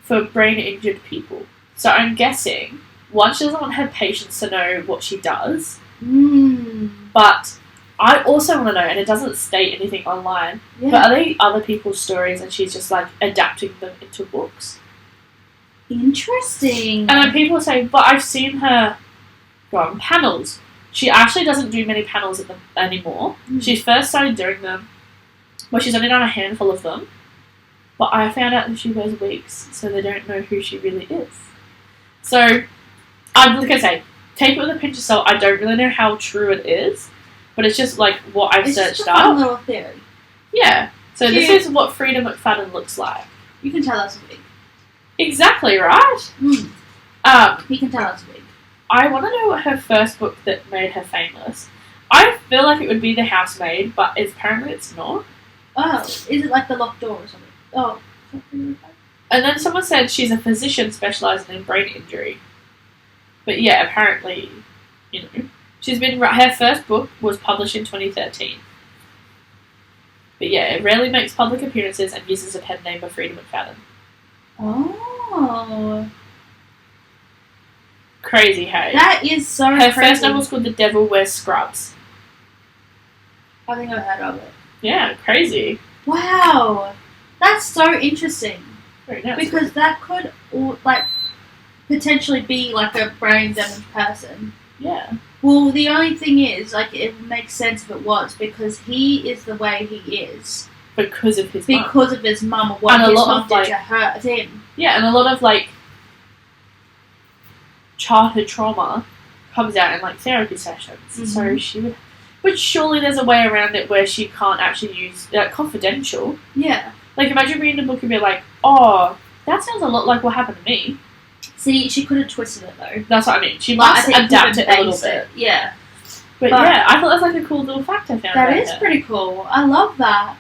for brain-injured people. So I'm guessing, one, she doesn't want her patients to know what she does. But I also want to know, and it doesn't state anything online, but are they other people's stories and she's just like adapting them into books? Interesting. And then people say, but I've seen her go on panels. She actually doesn't do many panels anymore. She first started doing them, but she's only done a handful of them. But I found out that she wears wigs, so they don't know who she really is. So, like I say, take it with a pinch of salt. I don't really know how true it is, but it's just like what I've searched just up. It's a fun little theory. Yeah. So this is what Freida McFadden looks like. You can tell us a wig. Exactly right. You can tell us a wig. I want to know what her first book that made her famous. I feel like it would be The Housemaid, but apparently it's not. Oh, is it like The Locked Door or something? Oh. And then someone said she's a physician specialising in brain injury. But yeah, apparently, she's been. Her first book was published in 2013. But yeah, it rarely makes public appearances and uses a pen name of Freida McFadden. Oh. Crazy, hey? That is so Her crazy. first novel was called The Devil Wears Scrubs. I think I've heard of it. Yeah, crazy. Wow. That's so interesting. Very nice. Because that could, potentially be like a brain damaged person. Yeah. Well, the only thing is, it makes sense if it was, because he is the way he is. Because of his mum. Because of his mum, or what his mum did to him. Yeah, and a lot of, childhood trauma comes out in, therapy sessions. Mm-hmm. So she would... But surely there's a way around it where she can't actually use... confidential. Yeah. Imagine reading a book and be like, oh, that sounds a lot like what happened to me. See, she could have twisted it, though. That's what I mean. She must adapt it a little bit. Yeah. But yeah, I thought that was, a cool little fact I found That is pretty cool. I love that.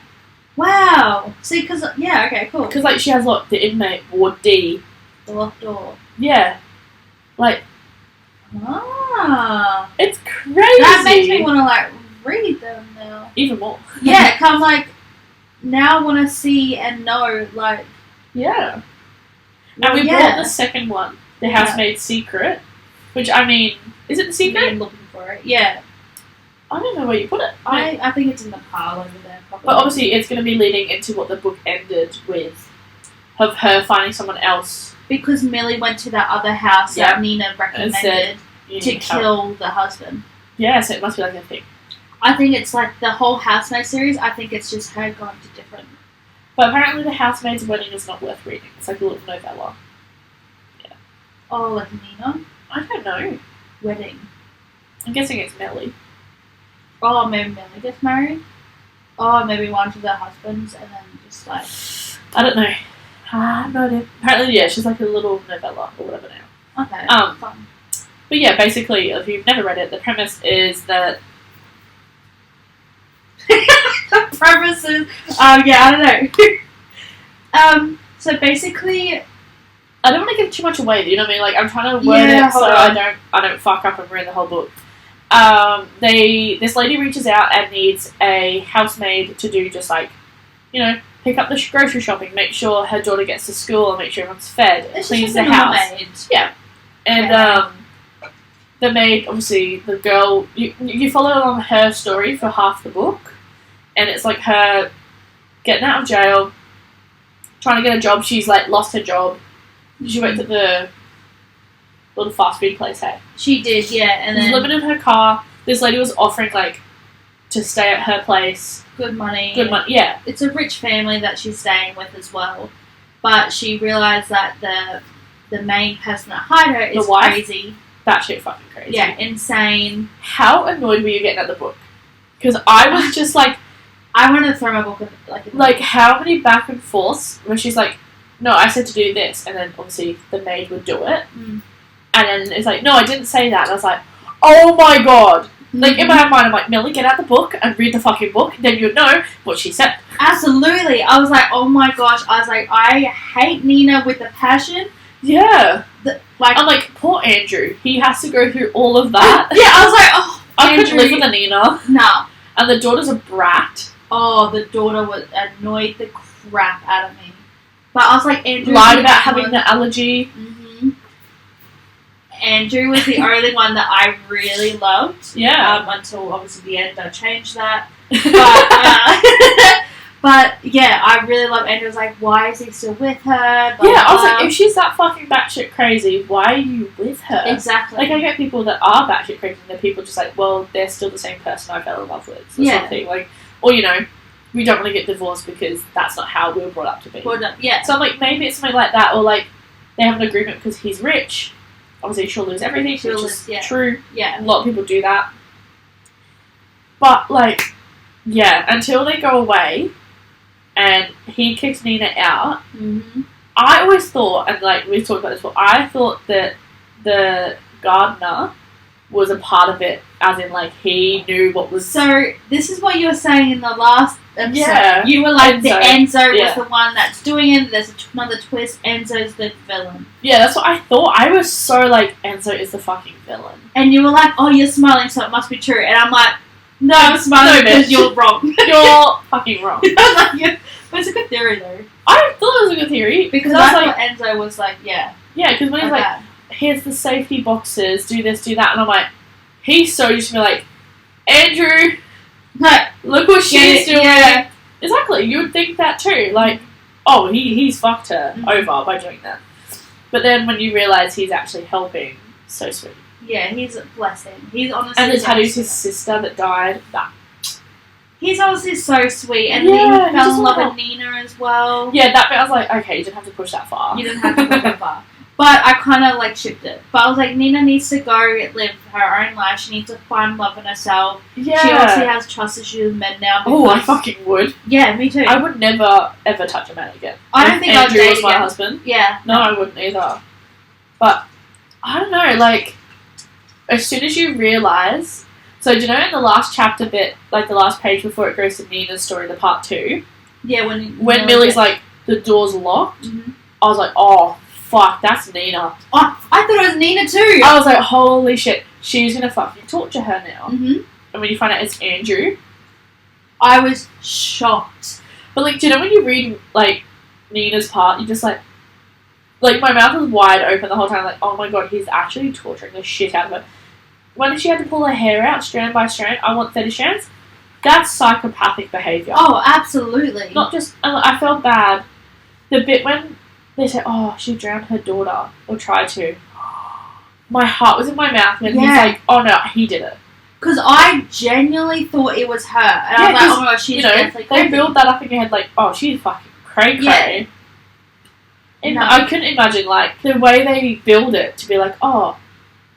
Wow. See, because... Yeah, okay, cool. Because, she has, the inmate, Ward D. The Locked Door. Yeah. It's crazy. That makes me want to, read them now. Even more. Yeah, because, now I want to see and know, Yeah. And we bought the second one, The Housemaid's Secret, which, is it The Secret? I'm looking for it. Yeah. I don't know where you put it. I think it's in the pile over there. Probably. But obviously it's going to be leading into what the book ended with, of her finding someone else. Because Millie went to that other house that Nina recommended to kill the husband. Yeah, so it must be a thing. I think it's the whole Housemaid series, I think it's just her going to different... But apparently The Housemaid's Wedding is not worth reading. It's a little novella. Yeah. Oh, Nina? I don't know. Wedding. I'm guessing it's Millie. Oh, maybe Millie gets married? Oh, maybe one of their husbands and then just I don't know. No idea. Apparently, yeah, she's a little novella or whatever now. Okay, fun. But yeah, basically, if you've never read it, the premise is that... The premise is... I don't know. So basically... I don't want to give too much away, you know what I mean? I'm trying to word it so I don't fuck up and ruin the whole book. This lady reaches out and needs a housemaid to do just pick up the grocery shopping, make sure her daughter gets to school, and make sure everyone's fed, cleans the house. Maid. Yeah. And the maid, obviously, the girl, you follow along her story for half the book, and it's like her getting out of jail, trying to get a job. She's like lost her job. She worked at the little fast food place, hey? She did, yeah. And then living in her car. This lady was offering like to stay at her place. Good money, yeah. It's a rich family that she's staying with as well, but she realised that the main person that hired her is crazy. That shit fucking crazy. Yeah, insane. How annoyed were you getting at the book? Because I was just like, I wanted to throw my book like how many back and forths where she's like, no, I said to do this, and then obviously the maid would do it, and then it's like, no, I didn't say that, and I was like, oh my god. Like, in my mind, I'm like, Millie, get out the book and read the fucking book, then you'd know what she said. Absolutely. I was like, oh my gosh. I was like, I hate Nina with a passion. Yeah. I'm like, poor Andrew. He has to go through all of that. Yeah, I was like, oh, I couldn't live with a Nina. No. And the daughter's a brat. Oh, the daughter annoyed the crap out of me. But I was like, Andrew... Lied about having the allergy. Andrew was the only one that I really loved. Yeah. Until, obviously, the end, I changed that. But, yeah, I really love Andrew. I was like, why is he still with her? Blah, yeah, I was like, if she's that fucking batshit crazy, why are you with her? Exactly. Like, I get people that are batshit crazy, and they're people just like, well, they're still the same person I fell in love with. Or something. Like, or, you know, we don't want to get divorced because that's not how we were brought up to be. Yeah. So I'm like, maybe it's something like that, or like, they have an agreement because he's rich. Obviously, she'll lose everything, which is true. Yeah. A lot of people do that. But, like, yeah, until they go away and he kicks Nina out, I always thought, and, like, we've talked about this before, I thought that the gardener was a part of it, as in, like, he knew what was... So, this is what you were saying in the last episode. Yeah. You were like, Enzo was the one that's doing it, there's another twist, Enzo's the villain. Yeah, that's what I thought. I was so like, Enzo is the fucking villain. And you were like, oh, you're smiling, so it must be true. And I'm like, no, I'm smiling because you're wrong. You're fucking wrong. But it's a good theory, though. I thought it was a good theory. Because I thought Enzo was like, yeah. Yeah, because when he's like, here's the safety boxes, do this, do that, and I'm like, he's so used to be like, Andrew, look what she's doing. Yeah. Exactly, you would think that too. Like, oh, he's fucked her over by doing that. But then when you realise he's actually helping, so sweet. Yeah, he's a blessing. He's honestly... And the tattoo's his sister that died. He's honestly so sweet. And he fell in love with Nina as well. Yeah, that bit I was like, okay, you didn't have to push that far. You didn't have to push that far. But I kind of, like, shipped it. But I was like, Nina needs to go live her own life. She needs to find love in herself. Yeah. She obviously has trust issues with men now. Oh, I fucking would. Yeah, me too. I would never, ever touch a man again. I don't think I'd date Andrew was my again. husband. Yeah. No, I wouldn't either. But, I don't know, like, as soon as you realise... So, do you know in the last chapter bit, like the last page before it goes to Nina's story, the part 2? Yeah, when Millie's like, the door's locked, I was like, oh, fuck, that's Nina. Oh, I thought it was Nina too. I was like, holy shit, she's gonna fucking torture her now. And when you find out it's Andrew, I was shocked. But like, do you know when you read like Nina's part, you just like my mouth was wide open the whole time. Like, oh my god, he's actually torturing the shit out of her. When she had to pull her hair out strand by strand, I want 30 strands. That's psychopathic behaviour. Oh, absolutely. Not just. I felt bad. The bit when they said, "Oh, she drowned her daughter," or tried to. My heart was in my mouth, and he's like, "Oh no, he did it." Because I genuinely thought it was her, and I was like, "Oh my god, she's definitely crazy." They build that up in your head, like, "Oh, she's fucking cray cray." And no. I couldn't imagine like the way they build it to be like, "Oh,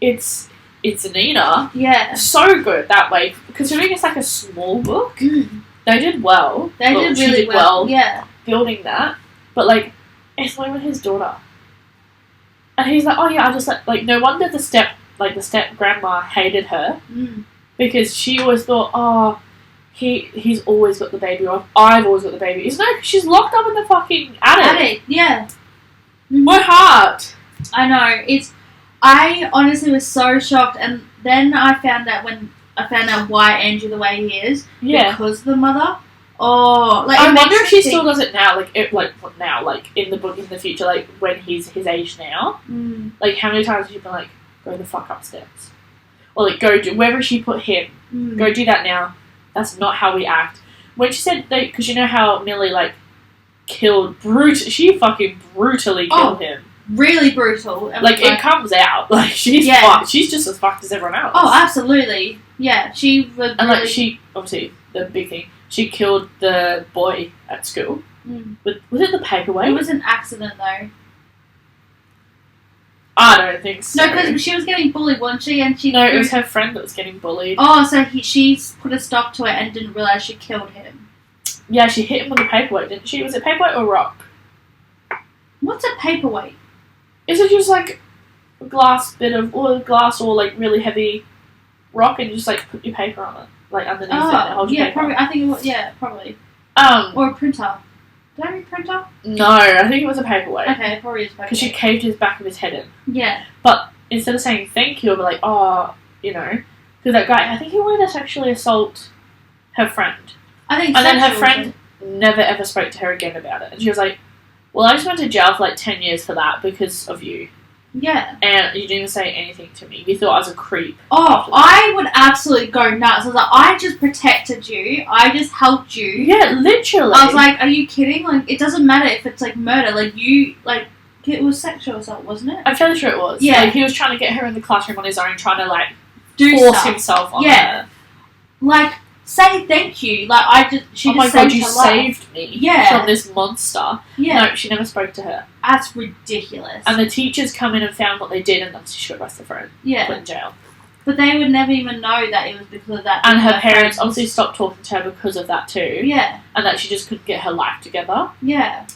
it's Nina." Yeah, so good that way. Considering it's like a small book, they did well. They did really well. Yeah, building that, but like. It's like with his daughter. And he's like, oh yeah, I just like no wonder the step grandma hated her. Because she always thought, oh, he's always got the baby, or I've always got the baby. It's no, she's locked up in the fucking attic. Yeah. My heart. I know. I honestly was so shocked, and then I found out why Andrew the way he is. Yeah. Because of the mother. Oh, like I wonder if she still does it now, like in the book in the future, like when he's his age now. Like how many times have you been like, go the fuck upstairs? or like go do wherever she put him. Go do that now. That's not how we act. When she said that, because you know how Millie like she fucking brutally killed him. Really brutal. Like it comes out. Like she's fucked. She's just as fucked as everyone else. Oh, absolutely. Yeah, she was. And like she obviously the big thing. She killed the boy at school. Was it the paperweight? It was an accident though. I don't think so. No, because she was getting bullied, wasn't she? And she. No, it was her friend that was getting bullied. Oh, so she's put a stop to it and didn't realise she killed him. Yeah, she hit him with a paperweight, didn't she? Was it paperweight or rock? What's a paperweight? Is it just like a glass or like really heavy rock and you just like put your paper on it, like underneath it and hold your paper? Probably. I think it was. Yeah, probably. Or a printer. Did I read printer? No, I think it was a paperweight. Okay, it probably is paperweight. Because she caved his back of his head in. Yeah. But instead of saying thank you, I'll be like, oh, you know, because that guy, I think he wanted to sexually assault her friend. I think. And then her friend never ever spoke to her again about it, and she was like, well, I just went to jail for like 10 years for that because of you. Yeah. And you didn't even say anything to me. You thought I was a creep. Oh, I would absolutely go nuts. I was like, I just protected you. I just helped you. Yeah, literally. I was like, are you kidding? Like, it doesn't matter if it's like murder. Like, it was sexual assault, wasn't it? I'm fairly sure it was. Yeah. Like, he was trying to get her in the classroom on his own, trying to like force himself on her. Like, say thank you. Like, she oh my just god, saved you her life. saved me from this monster. Yeah. No, she never spoke to her. That's ridiculous. And the teachers come in and found what they did and she should arrest the friend. Yeah. Put in jail. But they would never even know that it was because of that. And her parents obviously stopped talking to her because of that too. Yeah. And that she just couldn't get her life together. Yeah.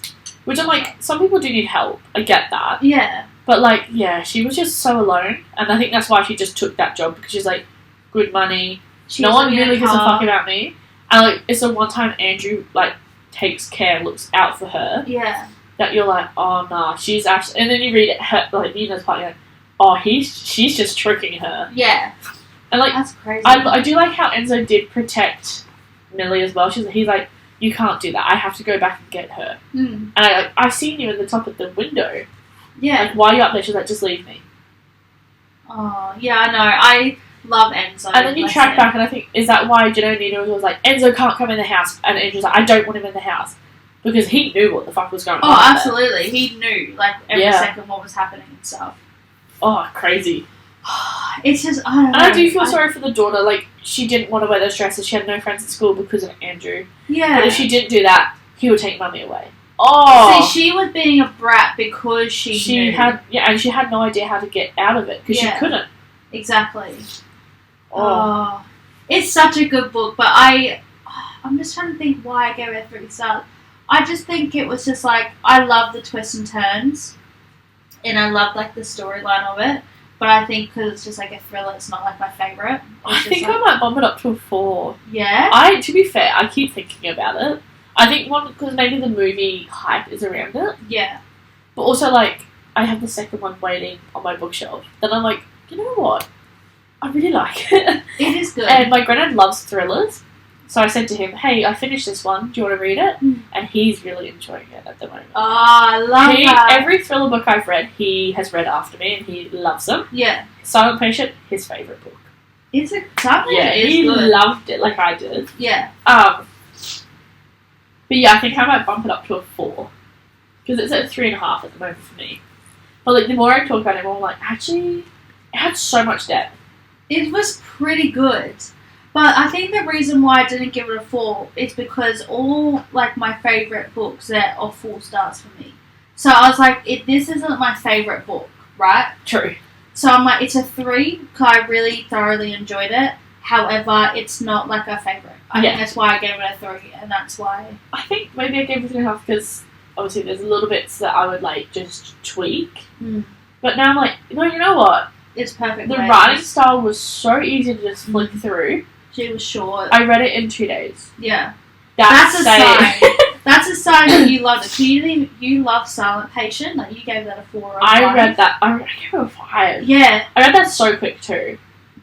Which I'm like, some people do need help. I get that. Yeah. But like, yeah, she was just so alone. And I think that's why she just took that job because she's like, good money. No one really gives a fuck about me. And like, it's the one time Andrew like takes care, looks out for her. Yeah. That you're like, oh nah, she's actually. And then you read it, her, like Nina's part, you're like, oh, she's just tricking her. Yeah. And like, that's crazy. I do like how Enzo did protect Millie as well. He's like, you can't do that. I have to go back and get her. And I've seen you at the top of the window. Yeah. Like, why are you up there? She's like, just leave me. Oh yeah, I know. I love Enzo. And then you track back, and I think, is that why Nina was like, Enzo can't come in the house? And Andrew's like, I don't want him in the house. Because he knew what the fuck was going on. Oh, absolutely. He knew, like, every second what was happening and stuff. Oh, crazy. It's just, I don't know. And I do feel sorry for the daughter. Like, she didn't want to wear those dresses. She had no friends at school because of Andrew. Yeah. But if she didn't do that, he would take Mummy away. Oh! See, she was being a brat because she knew. And she had no idea how to get out of it because she couldn't. Exactly. Oh. It's such a good book, but I'm just trying to think why I gave it 3 stars. I just think it was just like, I love the twists and turns, and I love like the storyline of it, but I think because it's just like a thriller, it's not like my favourite. I think I might bump it up to a 4. Yeah? To be fair, I keep thinking about it. I think one, because maybe the movie hype is around it. Yeah. But also like, I have the second one waiting on my bookshelf. Then I'm like, you know what? I really like it. It is good. And my granddad loves thrillers. So I said to him, hey, I finished this one. Do you want to read it? And he's really enjoying it at the moment. Oh, I love that. Every thriller book I've read, he has read after me and he loves them. Yeah. Silent Patient, his favourite book. It's a Silent Yeah, is he good. loved it like I did. Yeah. But yeah, I think I might bump it up to a 4. Because it's at 3.5 at the moment for me. But like, the more I talk about it, the more I'm like, actually, it had so much depth. It was pretty good. But I think the reason why I didn't give it a 4 is because all, like, my favourite books are 4 stars for me. So I was like, this isn't my favourite book, right? True. So I'm like, it's a 3 because I really thoroughly enjoyed it. However, it's not, like, a favourite. I think that's why I gave it a 3, and that's why... I think maybe I gave it 3.5 because, obviously, there's little bits that I would, like, just tweak. But now I'm like, no, you know what? It's perfect. The writing style was so easy to just flick through. She was short. I read it in 2 days. Yeah. That's a sign. That's a sign that you loved it. You love Silent Patient. Like, you gave that a 4 or a 5. I read that. I gave it a 5. Yeah. I read that so quick too.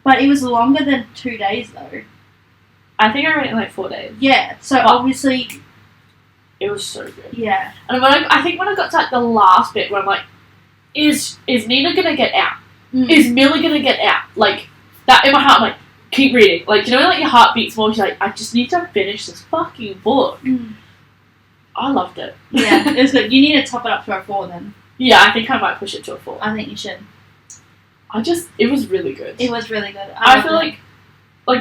But it was longer than 2 days though. I think I read it in like 4 days. Yeah. So obviously... It was so good. Yeah. And I think when I got to like the last bit where I'm like, is Nina gonna get out? Is Millie gonna get out? Like, that in my heart, I'm like, keep reading. Like, you know, like your heart beats more. She's like, I just need to finish this fucking book. I loved it. Yeah, it was good. You need to top it up to a 4 then. Yeah, I think I might push it to a 4. I think you should. It was really good. It was really good. I feel like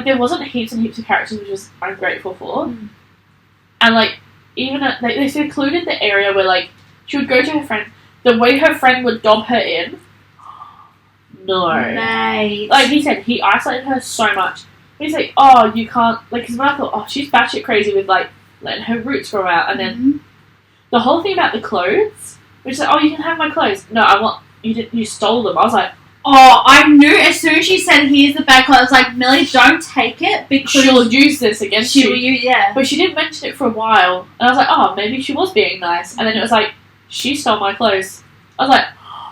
there wasn't heaps and heaps of characters, which I'm grateful for. And like, even they secluded the area where like she would go to her friend. The way her friend would dob her in. No. Mate. Like he said, he isolated her so much. He's like, oh, you can't, like, because when I thought, oh, she's batshit crazy with like letting her roots grow out, and then the whole thing about the clothes, which is like, oh, you can have my clothes. No, you stole them. I was like, oh, I knew as soon as she said, here's the bag, I was like, Millie, don't take it, because she'll use this against you. Yeah. But she didn't mention it for a while, and I was like, oh, maybe she was being nice, and then it was like, she stole my clothes. I was like,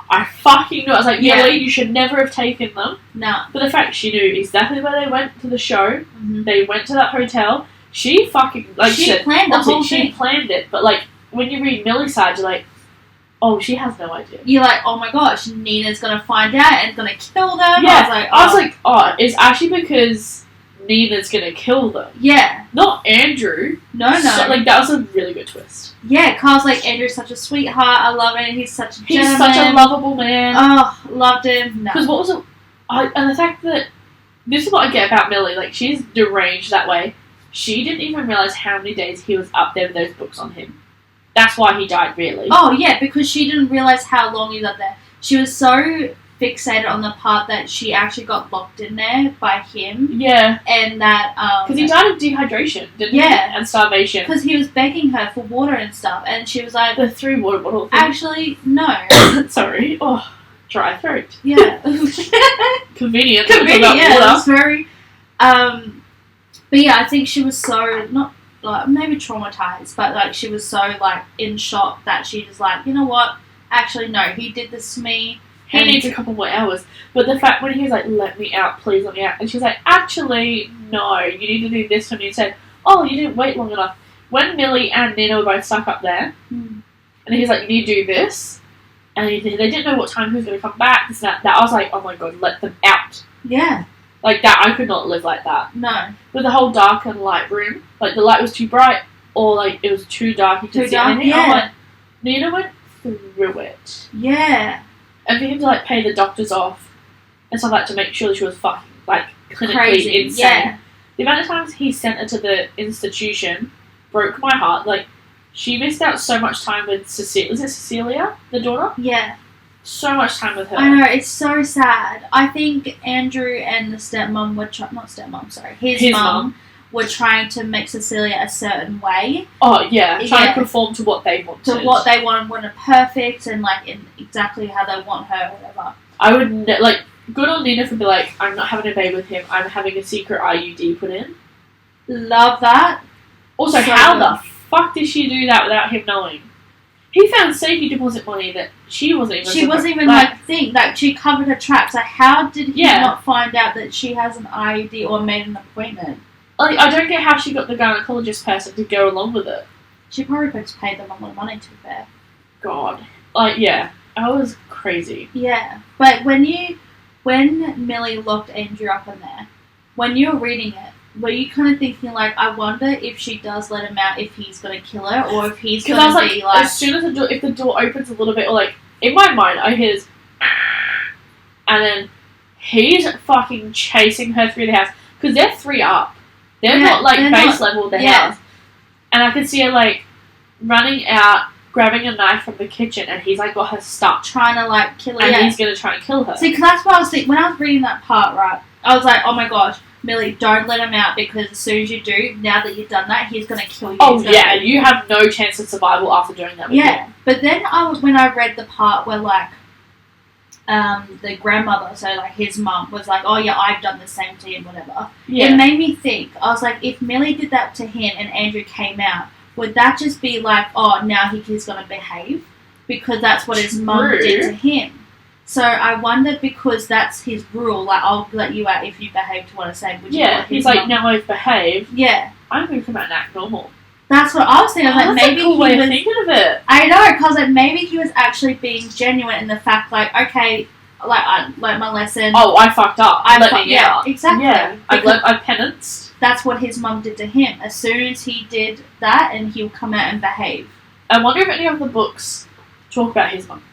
I fucking knew. I was like, Millie, you should never have taken them. No. But the fact she knew exactly where they went to the show, they went to that hotel, she fucking, like, she planned the whole thing. She planned it, but like, when you read Millie's side, you're like, oh, she has no idea. You're like, oh my gosh, Nina's gonna find out and gonna kill them. Yeah, I was like, oh, it's actually because Nina's gonna kill them. Yeah. Not Andrew. No. So, like, that was a really good twist. Yeah, Carl's like, Andrew's such a sweetheart, I love it, he's such a gentleman. He's such a lovable man. Oh, loved him. No. Because what was it? And the fact that, this is what I get about Millie, like, she's deranged that way. She didn't even realise how many days he was up there with those books on him. That's why he died, really. Oh, yeah, because she didn't realise how long he was up there. She was so fixated on the part that she actually got locked in there by him. Yeah. And that, because he died of dehydration, didn't he? And starvation. Because he was begging her for water and stuff, and she was like... The 3 water bottle thing. Actually, no. Sorry. Oh, dry throat. Yeah. Convenient, yeah, water. It was very... but yeah, I think she was so, not, like, maybe traumatized, but, like, she was so, like, in shock that she was like, you know what? Actually, no, he did this to me. He needs a couple more hours. But the fact when he was like, let me out, please let me out. And she was like, actually, no, you need to do this for me. And said, oh, you didn't wait long enough. When Millie and Nina were both stuck up there, and he's like, you need to do this. And they didn't know what time he was going to come back. This and that. I was like, oh my god, let them out. Yeah. Like that, I could not live like that. No. With the whole dark and light room, like the light was too bright, or like it was too dark, you couldn't see anything. Yeah. I'm like, Nina went through it. Yeah. And for him to like pay the doctors off and stuff like to make sure that she was fucking like clinically crazy. insane. Yeah. The amount of times he sent her to the institution broke my heart. Like she missed out so much time with Cecilia. Is it Cecilia, the daughter? Yeah. So much time with her. I know, it's so sad. I think Andrew and the stepmom were his mum were trying to make Cecilia a certain way. Oh yeah, trying to conform to what they wanted. To what they wanted perfect and like in exactly how they want her or whatever. I would like good on Nina for be like, I'm not having a baby with him. I'm having a secret IUD put in. Love that. Also, so how the fuck did she do that without him knowing? He found safety deposit money that she wasn't even... She wasn't even, like, she covered her tracks. Like, how did he not find out that she has an IUD or made an appointment? Like, I don't get how she got the gynecologist person to go along with it. She probably just paid them a lot of money, to be fair. God. Like, yeah. That was crazy. Yeah. But when Millie locked Andrew up in there, when you were reading it, were you kind of thinking, like, I wonder if she does let him out, if he's going to kill her, or if he's going to be, like... As soon as if the door opens a little bit, or, like, in my mind, I hear this... And then he's fucking chasing her through the house. Because they're 3 up. They're not, like, base level of the house. And I can see her, like, running out, grabbing a knife from the kitchen, and he's, like, got her stuck. Trying to, like, kill her. And he's going to try and kill her. See, because that's what I was thinking. When I was reading that part, right, I was like, oh my gosh, Millie, don't let him out, because as soon as you do, now that you've done that, he's going to kill you. Oh, yeah, you have no chance of survival after doing that. Yeah, but then when I read the part where, like, the grandmother, so, like, his mum was like, oh, yeah, I've done the same to him, whatever. Yeah. It made me think, I was like, if Millie did that to him and Andrew came out, would that just be like, oh, now he's going to behave? Because that's what his mum did to him. So I wondered, because that's his rule, like, I'll let you out if you behave to what I say. He's like, now I've behaved. Yeah. I'm going to come out and act normal. That's what I was thinking. I was like, maybe a cool way of thinking of it. I know, because like, maybe he was actually being genuine in the fact, like, okay, I learnt my lesson. Oh, I fucked up. Let me out. Exactly. Yeah, I penanced. That's what his mum did to him. As soon as he did that, and he'll come out and behave. I wonder if any of the books talk about his mum.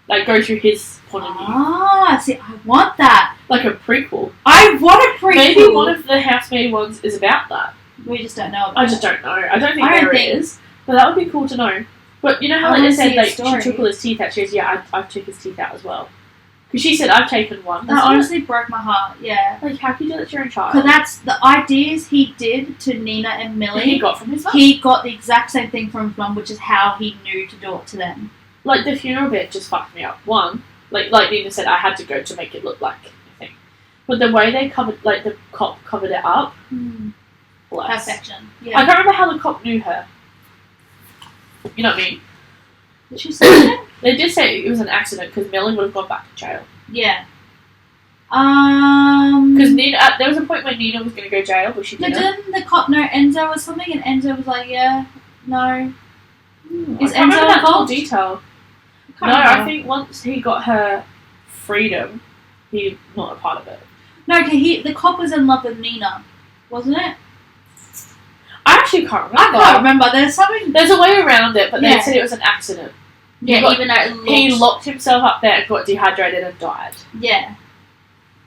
Like, go through his point of view. Ah, see, I want that. Like a prequel. I want a prequel. Maybe one of the Housemaid ones is about that. We just don't know about I just don't know. I don't think there is. But that would be cool to know. But you know how they said like she took all his teeth out? She goes, yeah, I took his teeth out as well. Because she said, I've taken one. That honestly broke my heart, yeah. Like, how can you do that to your own child? Because that's the ideas he did to Nina and Millie. He got from his mum. He got the exact same thing from his mum, which is how he knew to do it to them. Like, the funeral bit just fucked me up. One, like Nina said, I had to go to make it look like a thing. But the way they covered, like, the cop covered it up. Bless. Perfection. Yeah. I can't remember how the cop knew her. You know what I mean? Did she say that? They did say it was an accident because Millie would have gone back to jail. Yeah. Because Nina, there was a point when Nina was going to go to jail, but she didn't. Didn't the cop know Enzo or something? And Enzo was like, yeah, no. Is Enzo that whole detail? No, I think once he got her freedom, he's not a part of it. No, okay, the cop was in love with Nina, wasn't it? I actually can't remember. I can't remember. There's a way around it, but they said it was an accident. Yeah, even though he locked himself up there and got dehydrated and died. Yeah.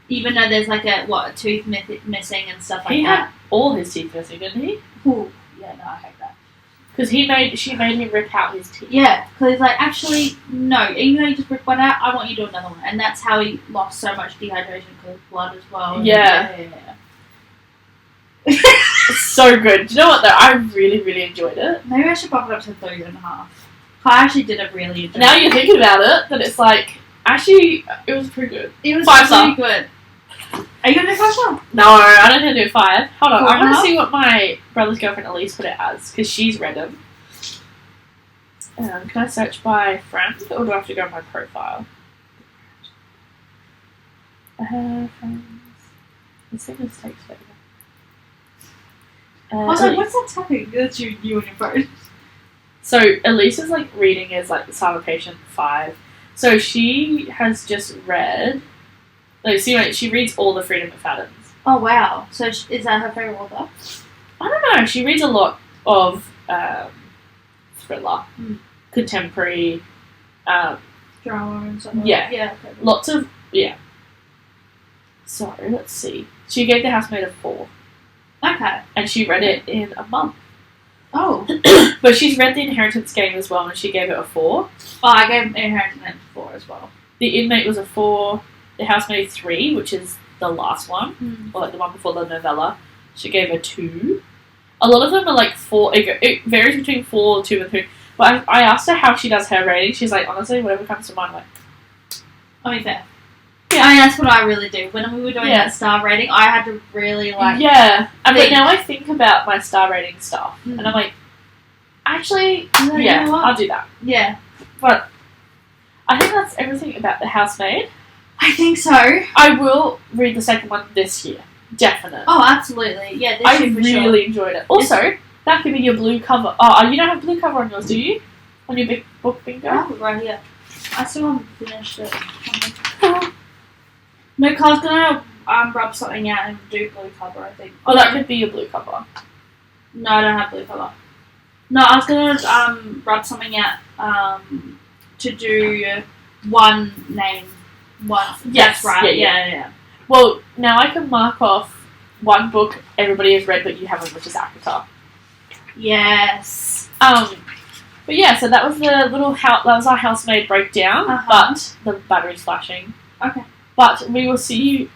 Even though there's like a tooth missing and stuff like that. He had all his teeth missing, didn't he? Ooh. Yeah, no, I hate that. Because she made him rip out his teeth. Yeah, because he's like, actually, no. Even though you just ripped one out, I want you to do another one. And that's how he lost so much dehydration because of blood as well. Yeah. It's so good. Do you know what though? I really, really enjoyed it. Maybe I should bump it up to 3.5. I actually did really enjoy it. Now you're thinking about it, that it's like, actually, it was pretty good. It was 5 pretty good. Are you going to do 5 star? No, I don't think to do 5. Hold on, 4.5? I'm going to see what my brother's girlfriend Elise put it as, because she's read them. Can I search by friend, or do I have to go on my profile? Friends. This thing takes forever. Also, what's that tapping? That's you on your phone. So Elisa's like reading is like the Silent Patient 5. So she has just read. Like, she reads all the Freida McFaddens. Oh wow! So is that her favorite author? I don't know. She reads a lot of thriller, contemporary, drama and stuff. Yeah. Okay. Lots of So let's see. She gave The Housemaid a 4. Okay. And she read it in a month. Oh. But she's read The Inheritance Game as well, and she gave it a 4. Oh, I gave Inheritance Game a 4 as well. The Inmate was a 4. The Housemaid 3, which is the last one, or like the one before the novella, she gave a 2. A lot of them are like 4. It varies between 4, 2, and 3. But I asked her how she does her rating. She's like, honestly, whatever comes to mind. I'm like, I mean, fair. Yeah, I mean, that's what I really do. When we were doing that star rating, I had to really like. Yeah, but now I think about my star rating stuff, and I'm like, actually, you know what? I'll do that. Yeah, but I think that's everything about The Housemaid. I think so. I will read the second one this year, definitely. Oh, absolutely. Yeah, this I year for really enjoyed it. Also, that could be your blue cover. Oh, you don't have blue cover on yours, do you? On your big book bingo? Oh, right here. I still haven't finished it. No, because I was gonna rub something out and do blue cover, I think. Oh, that could be your blue cover. No, I don't have blue cover. No, I was gonna rub something out to do one name. One. Yes, That's right. Yeah. Well, now I can mark off one book everybody has read but you haven't, which is Akatar. Yes. But yeah, so that was the little that was our Housemaid breakdown, but the battery's flashing. Okay. But we will see you.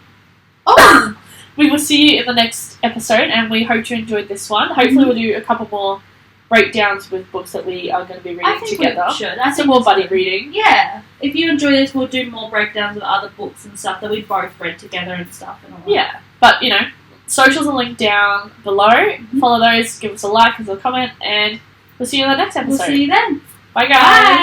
Oh! We will see you in the next episode, and we hope you enjoyed this one. Hopefully, we'll do a couple more breakdowns with books that we are going to be reading together. That's some more buddy reading. Yeah. If you enjoy this, we'll do more breakdowns of other books and stuff that we both read together and stuff. And all that. Yeah. But, socials are linked down below. Follow those, give us a like, give us a comment, and we'll see you in the next episode. We'll see you then. Bye, guys. Bye.